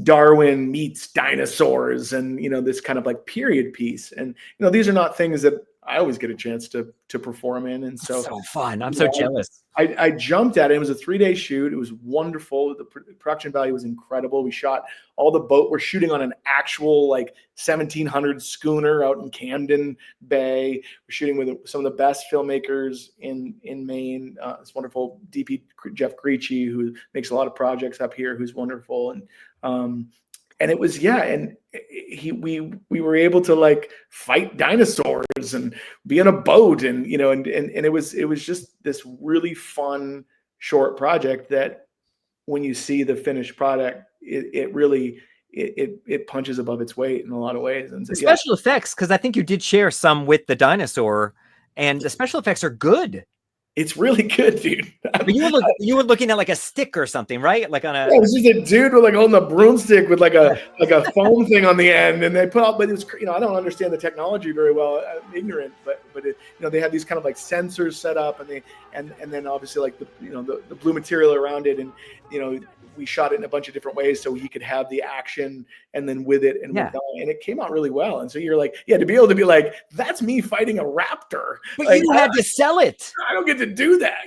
Darwin meets dinosaurs, and this kind of like period piece. And these are not things that I always get a chance to perform in. And so fun. I'm so jealous. I jumped at it. It was a 3-day shoot. It was wonderful. The production value was incredible. We shot all the boat. We're shooting on an actual like 1700 schooner out in Camden Bay. We're shooting with some of the best filmmakers in Maine. This wonderful DP Jeff Grieche, who makes a lot of projects up here, who's wonderful. And it was, and we were able to like fight dinosaurs and be in a boat, and and it was just this really fun short project that when you see the finished product, it really punches above its weight in a lot of ways. And so, special effects, because I think you did share some with the dinosaur, and the special effects are good. It's really good, dude. But you were looking at like a stick or something, right? Like on a. Yeah, it was just a dude with like holding a broomstick with like a foam thing on the end, and they put out. But it was, I don't understand the technology very well. I'm ignorant, but it, they had these kind of like sensors set up, and then obviously like the blue material around it, and we shot it in a bunch of different ways so he could have the action and then with it, and and it came out really well. And so you're like, to be able to be like, that's me fighting a raptor, but like, you had to sell it. I don't get to do that,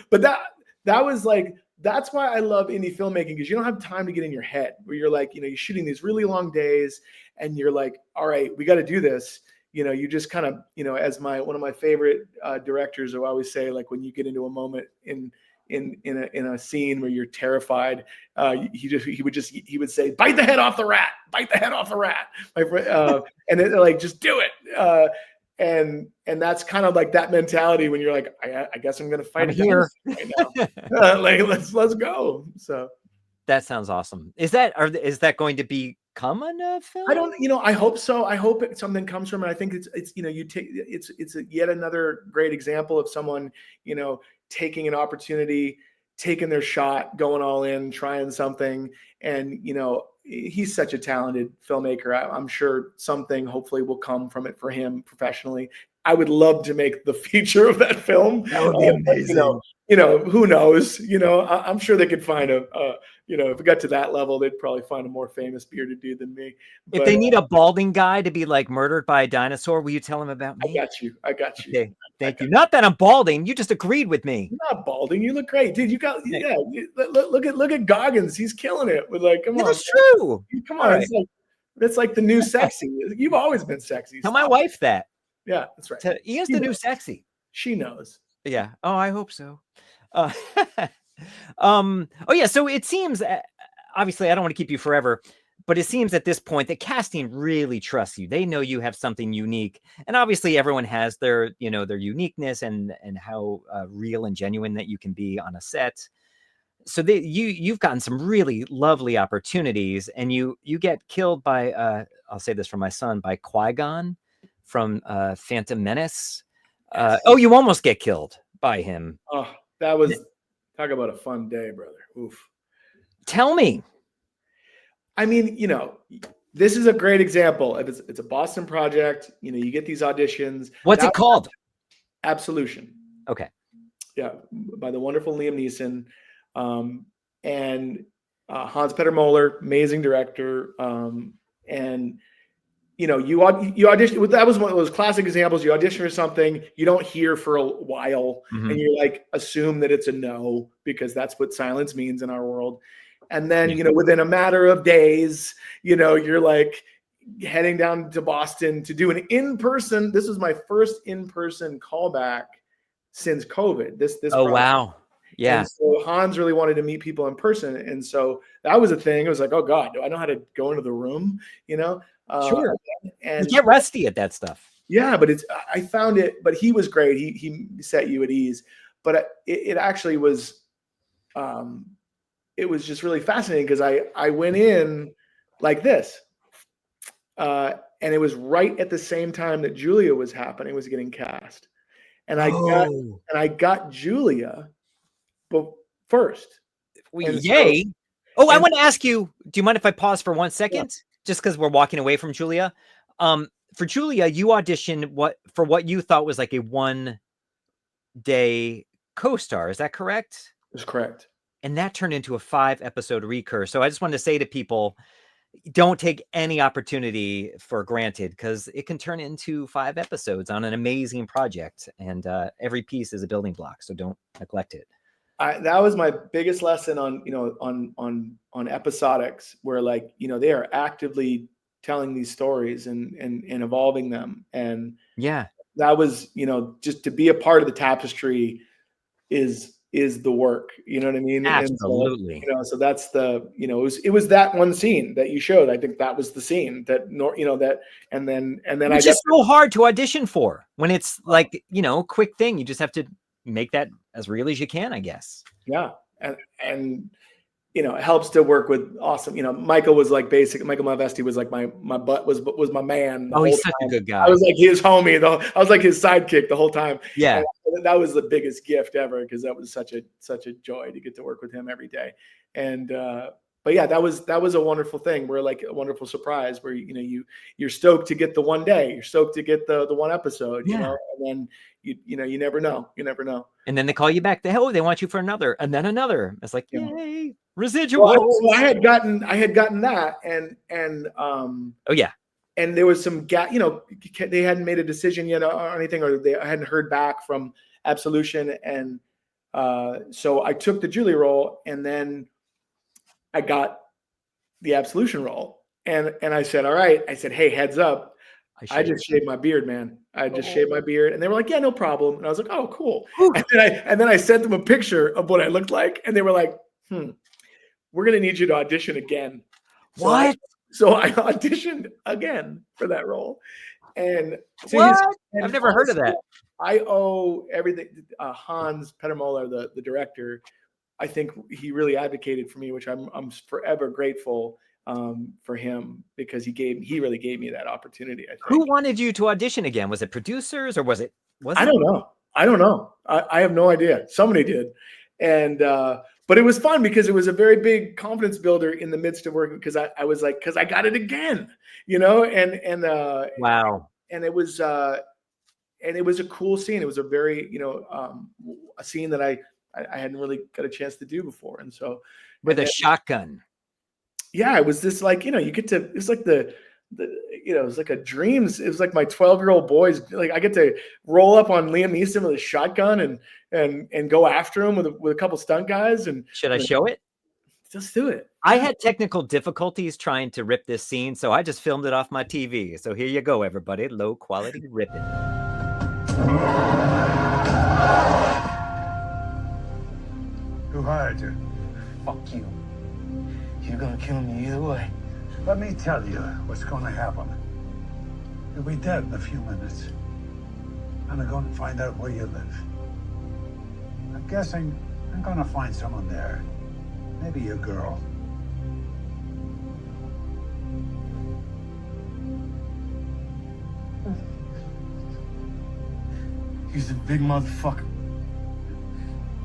but that was like, that's why I love indie filmmaking, because you don't have time to get in your head where you're like, you're shooting these really long days and you're like, all right, we got to do this. You just kind of, as one of my favorite directors will always say, like when you get into a moment in a scene where you're terrified, he would say, bite the head off the rat, my friend, and then like, just do it. And that's kind of like that mentality when you're like, I guess I'm going to fight here right now. Like, let's go. So that sounds awesome. Is that going to become a film? I don't, I hope so. I hope something comes from it. I think it's it's yet another great example of someone, taking an opportunity, taking their shot, going all in, trying something. And, he's such a talented filmmaker. I'm sure something hopefully will come from it for him professionally. I would love to make the feature of that film. That would be amazing. Who knows? I'm sure they could find if it got to that level, they'd probably find a more famous bearded dude than me. If they need a balding guy to be like murdered by a dinosaur, will you tell him about me? I got you. Okay. Thank you. Not that I'm balding. You just agreed with me. You're not balding. You look great, dude. You got look at Goggins. He's killing it with like, come on. That's true. Come on. Right. It's like the new sexy. You've always been sexy. Tell my wife that. Yeah, that's right. Ian's the new sexy. She knows. Yeah. Oh, I hope so. So it seems, obviously I don't want to keep you forever, but it seems at this point that casting really trusts you. They know you have something unique, and obviously everyone has their uniqueness and how real and genuine that you can be on a set. So you've gotten some really lovely opportunities, and you get killed by I'll say this for my son, by Qui-Gon from Phantommenace. You almost get killed by him. Oh, that was, talk about a fun day, brother. Oof. Tell me. I mean, this is a great example. If it's a Boston project, you get these auditions. What's it called? Absolution. Okay. Yeah, by the wonderful Liam Neeson, and Hans Peter Moeller, amazing director, and. You audition. That was one of those classic examples. You audition for something, you don't hear for a while, and you like assume that it's a no, because that's what silence means in our world. And then, within a matter of days, you're like heading down to Boston to do an in-person. This was my first in-person callback since COVID. This. Oh, wow. Yeah. And so Hans really wanted to meet people in person. And so that was a thing. It was like, oh God, do I know how to go into the room? Sure. And you get rusty at that stuff. Yeah, but I found it, but he was great. He set you at ease, but it actually was, it was just really fascinating, because I went in like this, and it was right at the same time that Julia was getting cast. And I got Julia first. Yay. I want to ask you, do you mind if I pause for 1 second? Yeah. Just because we're walking away from Julia. For Julia, you auditioned for what you thought was like a 1-day co-star. Is that correct? That's correct. And that turned into a 5-episode recur. So I just wanted to say to people, don't take any opportunity for granted, because it can turn into 5 episodes on an amazing project, and every piece is a building block, so don't neglect it. That was my biggest lesson on, on episodics, where like, they are actively telling these stories and evolving them. And Yeah, that was, just to be a part of the tapestry is the work, you know what I mean? absolutely. And so that's the, it was that one scene that you showed. I think that was the scene that, and then Which is so hard to audition for when it's like, quick thing. You just have to make that as real as you can, I guess. Yeah. And it helps to work with awesome, Michael was like Michael Malvesti was like my butt was my man. Oh, he's such a good guy. I was like his homie though. I was like his sidekick the whole time. Yeah. And that was the biggest gift ever, because that was such a joy to get to work with him every day. And but yeah, that was a wonderful thing. We're like a wonderful surprise where you're stoked to get the one day, you're stoked to get the one episode, and then you never know. And then they call you back. They want you for another, and then another. It's like, yay, residual. Well, I had gotten that, and oh yeah, and there was some gap. They hadn't made a decision yet or anything, or I hadn't heard back from Absolution, and so I took the Julie role, and then I got the Absolution role, and I said, all right. I said, hey, heads up. I just shaved my beard, man. I just shaved my beard. And they were like, yeah, no problem. And I was like, oh, cool. And then I sent them a picture of what I looked like. And they were like, we're going to need you to audition again. What? So I auditioned again for that role. And I've never heard of that. I owe everything. Hans Pettermoller, the director, I think he really advocated for me, which I'm forever grateful for him, because he really gave me that opportunity. I think. Who wanted you to audition again? Was it producers, or was it? I don't know. I have no idea. Somebody did, and but it was fun because it was a very big confidence builder in the midst of working, because I was like, because I got it again, and wow, and it was a cool scene. It was a very a scene that I hadn't really got a chance to do before, and so with a shotgun. Yeah, it was this like, you get to, it's like it was like a dreams. It was like my 12-year-old boys, like I get to roll up on Liam Neeson with a shotgun and go after him with a couple stunt guys. And should I show it? Just do it. I had technical difficulties trying to rip this scene, so I just filmed it off my TV. So here you go, everybody. Low quality ripping. Who hired you? Fuck you. You're gonna kill me either way. Let me tell you what's going to happen. You'll be dead in a few minutes. And I'm going to find out where you live. I'm guessing I'm going to find someone there. Maybe a girl. He's a big motherfucker.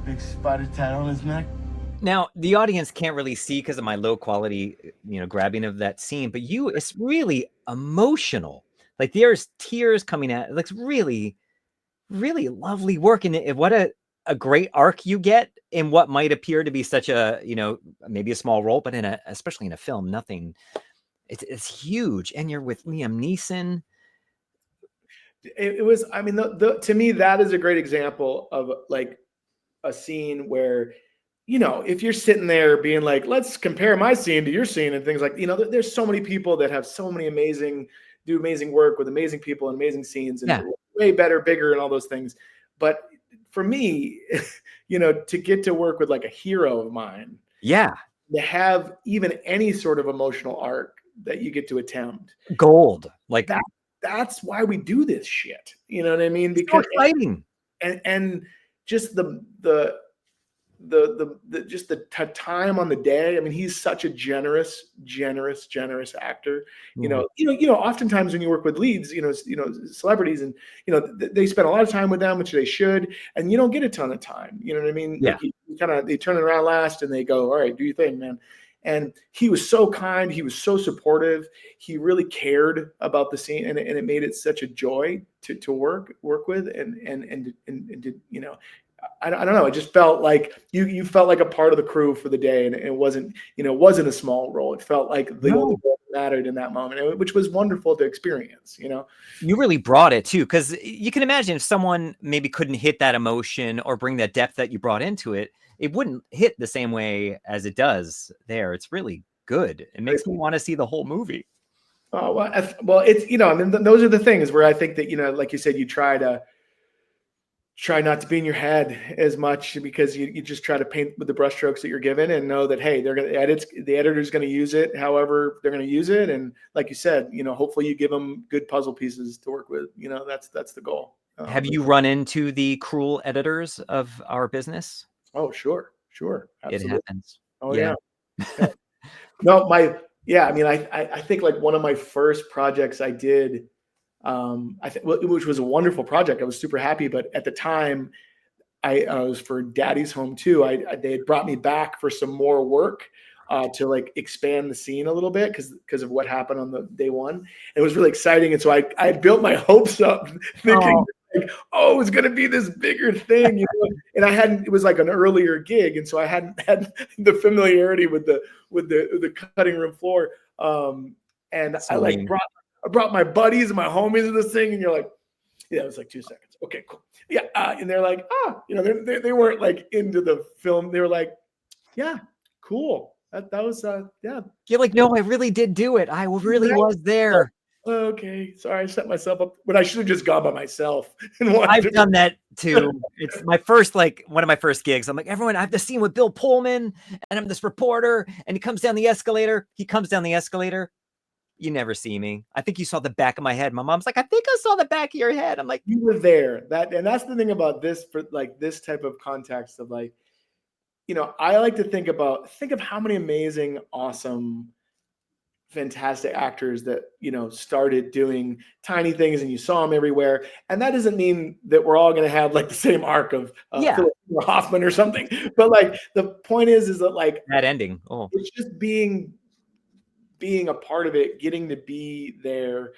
Big spider tat on his neck. Now, the audience can't really see because of my low quality, grabbing of that scene, but it's really emotional. Like there's tears coming out. It looks really, really lovely work. And what a great arc you get in what might appear to be such a, maybe a small role, but especially in a film, it's huge. And you're with Liam Neeson. It was, I mean, to me, that is a great example of like a scene where, if you're sitting there being like, let's compare my scene to your scene and things like, there's so many people that have so many do amazing work with amazing people and amazing scenes and way better, bigger, and all those things. But for me, to get to work with like a hero of mine, to have even any sort of emotional arc that you get to attempt, gold, like that. That's why we do this shit. You know what I mean? Because so exciting. And just the time on the day. I mean, he's such a generous actor. Oftentimes when you work with leads, celebrities, and they spend a lot of time with them, which they should, and you don't get a ton of time. You know what I mean? Yeah. Like they turn it around last, and they go, "All right, do your thing, man." And he was so kind. He was so supportive. He really cared about the scene, and it made it such a joy to work with, and I don't know. It just felt like you felt like a part of the crew for the day, and it wasn't, it wasn't a small role. It felt like the only role that mattered in that moment, which was wonderful to experience. You really brought it too, because you can imagine if someone maybe couldn't hit that emotion or bring that depth that you brought into it, it wouldn't hit the same way as it does there. It's really good. It makes me want to see the whole movie. Oh, well, it's, I mean, those are the things where I think that, like you said, you try not to be in your head as much, because you just try to paint with the brushstrokes that you're given, and know that, hey, the editor's going to use it however they're going to use it. And like you said, hopefully you give them good puzzle pieces to work with. That's the goal. Have you run into the cruel editors of our business? Oh, sure. Absolutely. It happens. Oh, yeah. No, I mean, I think like one of my first projects I did, which was a wonderful project. I was super happy, but at the time, I was for Daddy's Home too. They had brought me back for some more work to like expand the scene a little bit because of what happened on the day one. It was really exciting, and so I had built my hopes up, thinking like, oh, it's gonna be this bigger thing, And it was like an earlier gig, and so I hadn't had the familiarity with the cutting room floor. And I like brought my buddies and my homies in this thing, and you're like, yeah, it was like 2 seconds. Okay, cool. Yeah. And they're like, they weren't like into the film. They were like, yeah, cool. That was, yeah. You're like, no, I really did do it. I really was there. Okay. Sorry. I set myself up, but I should have just gone by myself. I've done that too. It's my first, one of my first gigs. I'm like, everyone, I have the scene with Bill Pullman, and I'm this reporter, and he comes down the escalator. You never see me. I think you saw the back of my head. My mom's like, I think I saw the back of your head. I'm like, you were there. And that's the thing about this, for like this type of context of like, I like to think of how many amazing, awesome, fantastic actors that, started doing tiny things, and you saw them everywhere. And that doesn't mean that we're all going to have like the same arc of Philip Hoffman or something. But like, the point is that like that ending. Oh, it's just being a part of it, getting to be there.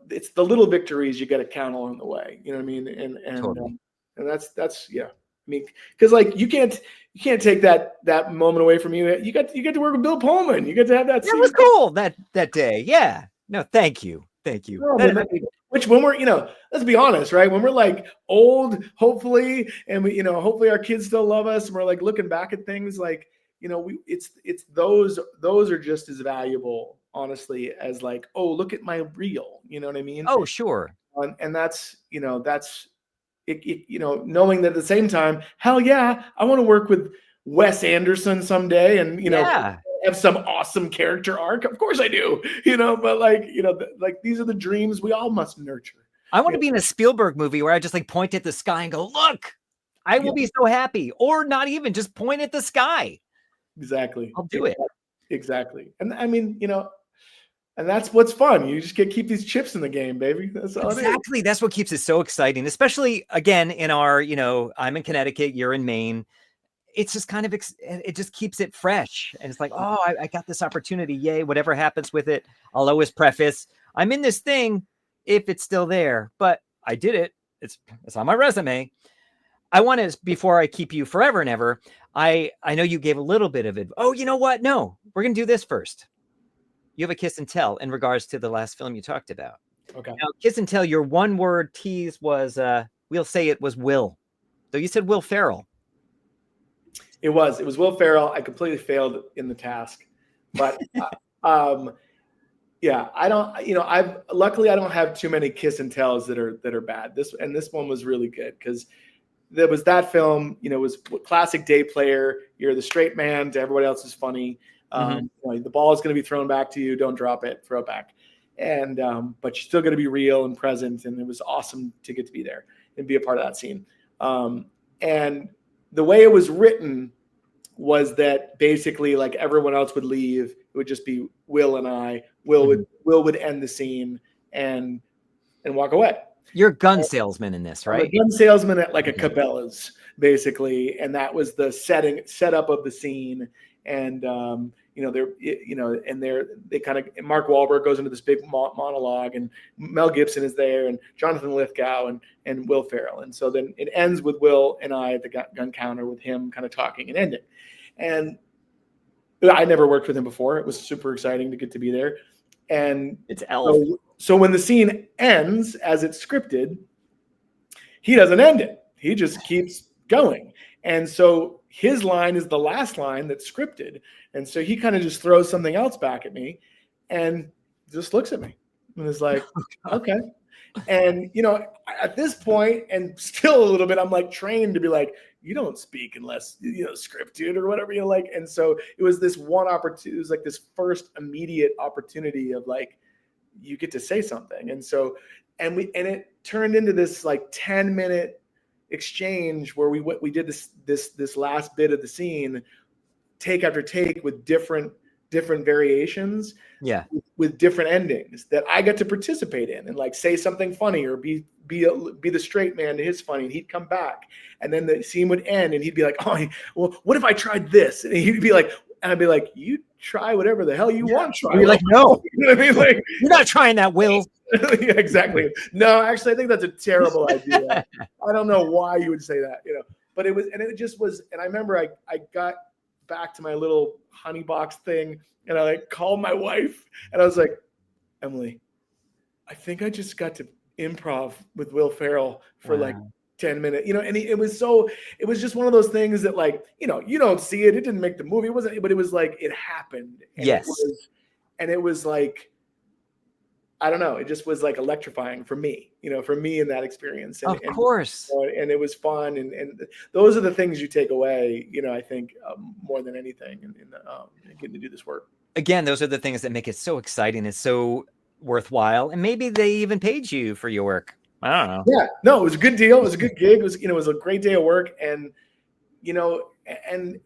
It's the little victories you got to count along the way. You know what I mean? And totally. And that's yeah. I mean, because like you can't take that moment away from you. You get to work with Bill Pullman. You get to have that. That was cool that day. Yeah. No, thank you. No, which when we're, let's be honest, right? When we're like old, hopefully, and we, hopefully our kids still love us, and we're like looking back at things like, it's those are just as valuable, honestly, as like, oh, look at my reel. You know what I mean? Oh, sure. And that's it, knowing that at the same time, hell yeah, I want to work with Wes Anderson someday, and have some awesome character arc. Of course I do, but like, like these are the dreams we all must nurture. I want to be in a Spielberg movie where I just like point at the sky and go, look, I will be so happy. Or not even, just point at the sky. Exactly. I'll do it. Exactly. And I mean, and that's what's fun. You just keep these chips in the game, baby. That's all exactly. It is. That's what keeps it so exciting, especially again in our, I'm in Connecticut, you're in Maine. It's just kind of, it just keeps it fresh. And it's like, oh, I got this opportunity. Yay. Whatever happens with it. I'll always preface, I'm in this thing if it's still there, but I did it. It's on my resume. I want to, before I keep you forever and ever, I know you gave a little bit of it. Oh, you know what? No, we're going to do this first. You have a kiss and tell in regards to the last film you talked about. Okay. Now, kiss and tell, your one word tease was, we'll say it was Will. Though you said Will Ferrell. It was Will Ferrell. I completely failed in the task, but yeah, I don't, luckily I don't have too many kiss and tells that are bad. This one was really good because there was that film, it was classic day player. You're the straight man to everybody else is funny. The ball is going to be thrown back to you. Don't drop it, throw it back. And, but you're still going to be real and present. And it was awesome to get to be there and be a part of that scene. And the way it was written was that basically like everyone else would leave. It would just be Will and I. Will would end the scene and walk away. You're a gun salesman in this, right? I'm a gun salesman at like a Cabela's, basically, and that was the setup of the scene. And they kind of, Mark Wahlberg goes into this big monologue, and Mel Gibson is there, and Jonathan Lithgow and Will Ferrell. And so then it ends with Will and I at the gun counter with him kind of talking and ending. And I never worked with him before. It was super exciting to get to be there. And it's Elf. So when the scene ends as it's scripted, he doesn't end it. He just keeps going. And so his line is the last line that's scripted. And so he kind of just throws something else back at me and just looks at me and is like, okay. And, at this point, and still a little bit, I'm like trained to be like, you don't speak unless, scripted or whatever, and so it was this one opportunity. It was like this first immediate opportunity of like, you get to say something. And so, and it turned into this like 10-minute exchange where we did this last bit of the scene, take after take, with different variations, with different endings that I got to participate in, and like say something funny or be the straight man to his funny, and he'd come back, and then the scene would end, and he'd be like, oh, well, what if I tried this? And he'd be like, and I'd be like, you try whatever the hell you want to try. You're like, no, you know what I mean? Like, you're not trying that, Will. Yeah, exactly. No, actually, I think that's a terrible idea. I don't know why you would say that, but it was, and it just was. And I remember I got back to my little honey box thing, and I like called my wife, and I was like, Emily, I think I just got to improv with Will Ferrell for like 10 minutes, and it was just one of those things that, like, you don't see it. It didn't make the movie. It wasn't, but it was like, it happened. And yes. It was like, I don't know. It just was like electrifying for me, for me in that experience. And, of course. And it was fun. And those are the things you take away, I think more than anything in getting to do this work. Again, those are the things that make it so exciting. It's so worthwhile. And maybe they even paid you for your work. I don't know. Yeah, no, it was a good deal. It was a good gig. It was, it was a great day of work. And,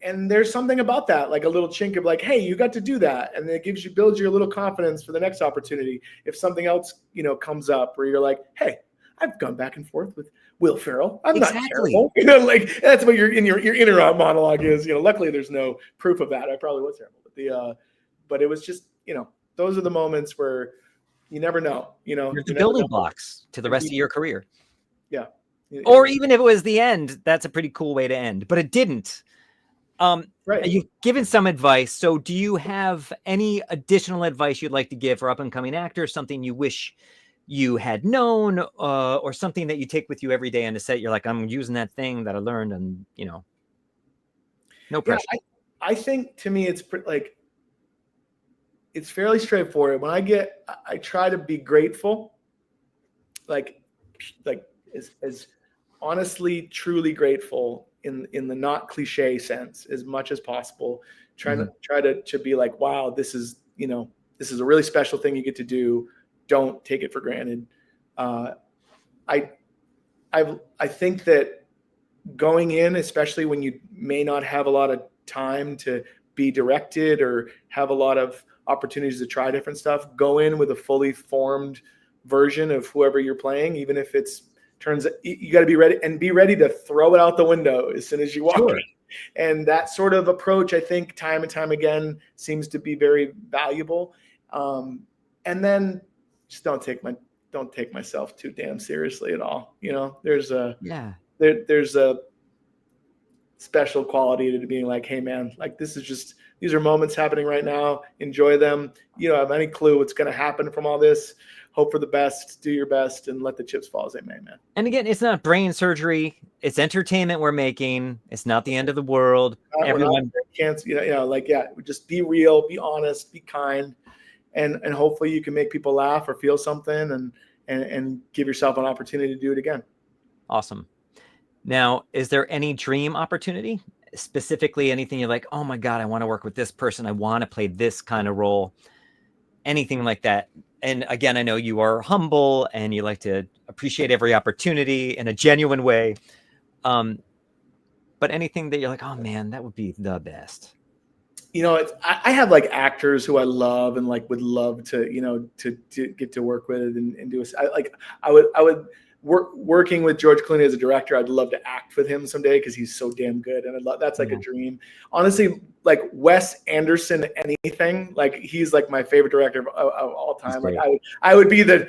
and there's something about that, like a little chink of like, hey, you got to do that. And it builds you a little confidence for the next opportunity. If something else, comes up where you're like, hey, I've gone back and forth with Will Ferrell. I'm not terrible. Like that's what your inner monologue is. Luckily there's no proof of that. I probably was terrible. But it was just, those are the moments where you never know, There's the building blocks to the rest of your career. Yeah. Or even if it was the end, that's a pretty cool way to end, but it didn't. Right. You've given some advice. So do you have any additional advice you'd like to give for up and coming actors? Something you wish you had known, or something that you take with you every day on the set? You're like, I'm using that thing that I learned, and no pressure. Yeah, I think to me, it's like, it's fairly straightforward. When I try to be grateful, like as honestly, truly grateful in the not cliche sense as much as possible. Try to be like, wow, this is a really special thing you get to do. Don't take it for granted. I think that going in, especially when you may not have a lot of time to be directed or have a lot of opportunities to try different stuff, go in with a fully formed version of whoever you're playing, even if you got to be ready to throw it out the window as soon as you walk in. And that sort of approach, I think, time and time again, seems to be very valuable. And then just don't take myself too damn seriously at all. There's a special quality to being like, hey man, like these are moments happening right now. Enjoy them. You don't have any clue what's going to happen from all this. Hope for the best, do your best, and let the chips fall as they may, man. And again, it's not brain surgery. It's entertainment we're making. It's not the end of the world. Everyone can't, just be real, be honest, be kind, and hopefully you can make people laugh or feel something and give yourself an opportunity to do it again. Awesome. Now, is there any dream opportunity? Specifically anything you're like, oh my God, I want to work with this person. I want to play this kind of role. Anything like that. And again, I know you are humble and you like to appreciate every opportunity in a genuine way. But anything that you're like, oh man, that would be the best. I have like actors who I love and like would love to, to get to work with and do I would working with George Clooney as a director, I'd love to act with him someday because he's so damn good, and that's like a dream. Honestly, like Wes Anderson, anything, like he's like my favorite director of all time. Like I would be the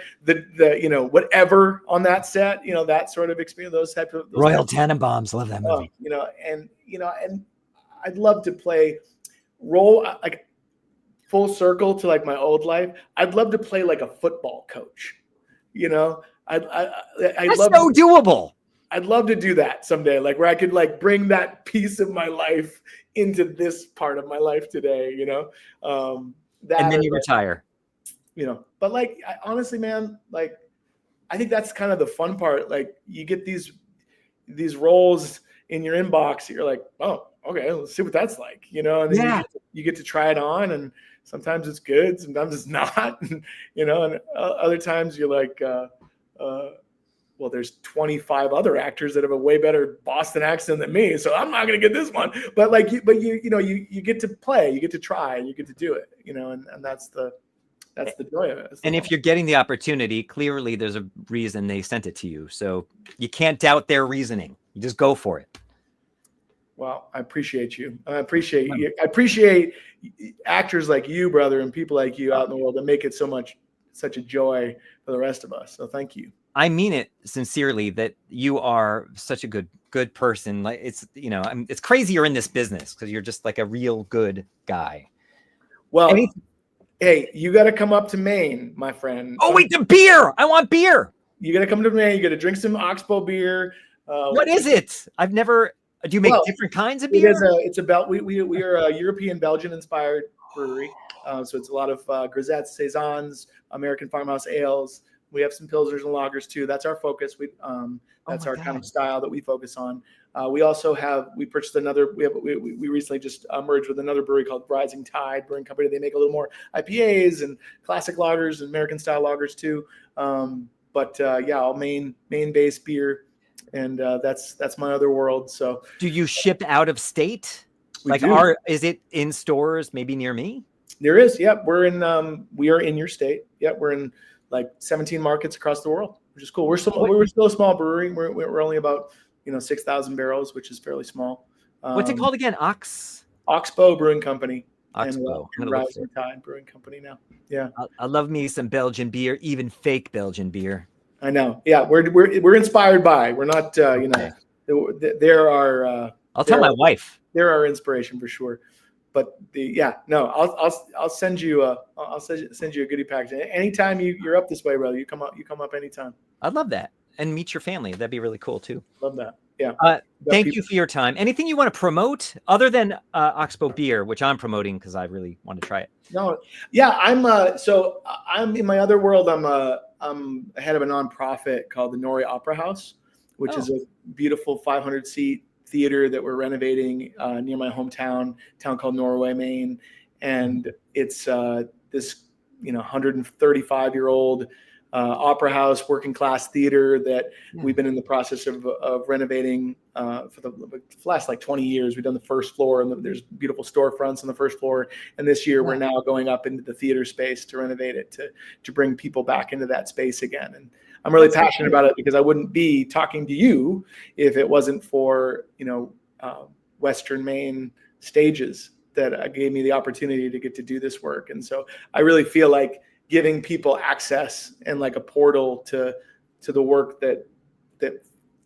whatever on that set, that sort of experience, those Royal Tenenbaums, love that movie. And I'd love to play role like full circle to like my old life. I'd love to play like a football coach. I'd That's love so doable. I'd love to do that someday, like where I could like bring that piece of my life into this part of my life today, and then you retire, but like, honestly, man, like, I think that's kind of the fun part. Like you get these roles in your inbox. You're like, oh, okay, let's see what that's like, and then you get to try it on, and sometimes it's good, sometimes it's not, and other times you're like, well, there's 25 other actors that have a way better Boston accent than me, so I'm not going to get this one. But like, you get to play, you get to try, you get to do it, and that's the joy of it. And if you're getting the opportunity, clearly there's a reason they sent it to you, so you can't doubt their reasoning. You just go for it. Well, I appreciate you. I appreciate actors like you, brother, and people like you out in the world that make it such a joy for the rest of us. So thank you. I mean it sincerely, that you are such a good person. Like it's crazy you're in this business because you're just like a real good guy. Well, hey, you got to come up to Maine, my friend. Oh wait, the beer! I want beer. You got to come to Maine. You got to drink some Oxbow beer. What is it? I've never. Do you make different kinds of beer? We are a European Belgian inspired brewery. So it's a lot of grisettes, saisons, American farmhouse ales. We have some pilsners and lagers too. That's our focus. That's our kind of style that we focus on. We also purchased another. We recently just merged with another brewery called Rising Tide Brewing Company. They make a little more IPAs and classic lagers and American style lagers too. All Maine based beer, and that's my other world. So, do you ship out of state? Is it in stores maybe near me? There is. Yep, we are in your state. Yep, we're in like 17 markets across the world, which is cool. We're still a small brewery. We're only about 6,000 barrels, which is fairly small. What's it called again? Oxbow Brewing Company. Oxbow. And Rising Tide Brewing Company now. Yeah. I love me some Belgian beer, even fake Belgian beer. I know. Yeah, we're inspired by. We're not. There are. I'll tell my wife. They're our inspiration for sure. But I'll send you a goodie package anytime you're up this way, brother. You come up anytime. I'd love that, and meet your family. That'd be really cool too. Love that. Yeah. Thank you for your time. Anything you want to promote other than Oxbow beer, which I'm promoting because I really want to try it. No. Yeah, I'm in my other world. I'm head of a nonprofit called the Norway Opera House, which is a beautiful 500-seat theater that we're renovating near my hometown, town called Norway, Maine. And it's this 135-year-old opera house, working class theater that we've been in the process of renovating for the last like 20 years. We've done the first floor, and there's beautiful storefronts on the first floor. And this year we're now going up into the theater space to renovate it, to bring people back into that space again. And I'm really passionate about it because I wouldn't be talking to you if it wasn't for, Western Maine stages that gave me the opportunity to get to do this work. And so I really feel like giving people access and like a portal to the work that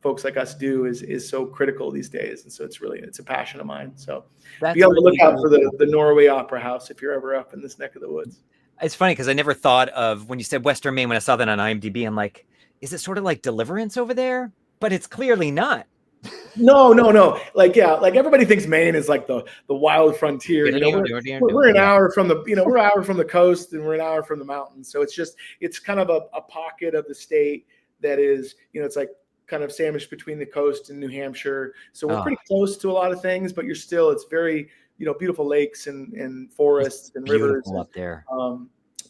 folks like us do is so critical these days. And so it's a passion of mine. So be able to look out for the Norway Opera House if you're ever up in this neck of the woods. It's funny because I never thought of, when you said Western Maine, when I saw that on IMDb, I'm like, is it sort of like Deliverance over there? But it's clearly not. No. Like everybody thinks Maine is like the wild frontier. We're an hour from we're an hour from the coast, and we're an hour from the mountains. So it's kind of a pocket of the state that is, it's like kind of sandwiched between the coast and New Hampshire. So we're pretty close to a lot of things, but it's very, beautiful lakes and forests and rivers up there.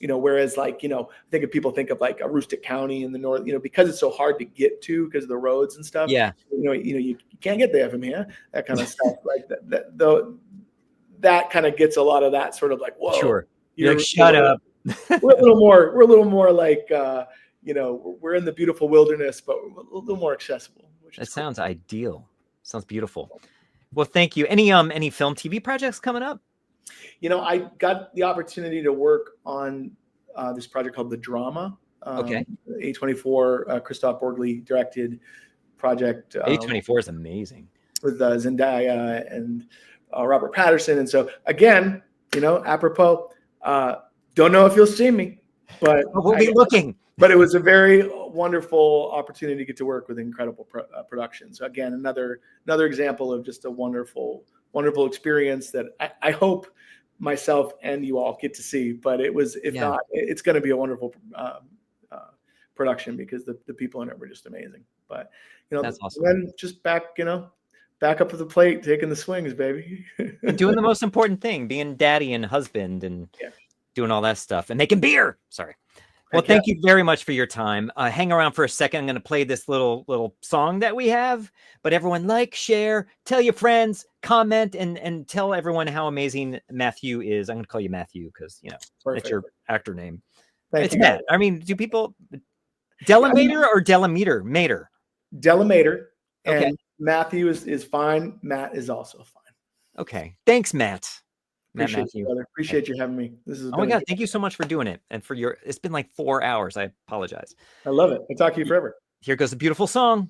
Whereas I think people think of like a rustic county in the north, because it's so hard to get to because of the roads and stuff. Yeah. You can't get there from here, that kind of stuff. Like that kind of gets a lot of that sort of like, whoa. Sure. You're like, shut up. We're a little more like, you know, we're in the beautiful wilderness, but we're a little more accessible. Which That is cool. sounds ideal. Sounds beautiful. Well, thank you. Any film TV projects coming up? You know, I got the opportunity to work on this project called The Drama. Okay. A24, Christoph Borgli directed project. A24 is amazing. With Zendaya and Robert Patterson. And so again, you know, apropos, don't know if you'll see me, but We'll be looking. But it was a very wonderful opportunity to get to work with incredible production. So again, another example of just a wonderful experience that I hope myself and you all get to see. But it was, if not, it's going to be a wonderful production because the people in it were just amazing. But you know, that's awesome. Then just back up to the plate, taking the swings, baby. And doing the most important thing, being daddy and husband and doing all that stuff and making beer. Sorry. Well, thank you very much for your time. Hang around for a second. I'm going to play this little song that we have. But everyone, like, share, tell your friends, comment, and tell everyone how amazing Matthew is. I'm going to call you Matthew because, you know, that's your actor name. It's Matt. I mean, do people Delamater or Delamater? Mater. Delamater. Okay. And Matthew is fine. Matt is also fine. Okay. Thanks, Matt. Appreciate you, brother. Appreciate you having me. This is oh my God, thank you so much for doing it. And for it's been like 4 hours. I apologize. I love it. I'll talk to you forever. Here goes a beautiful song.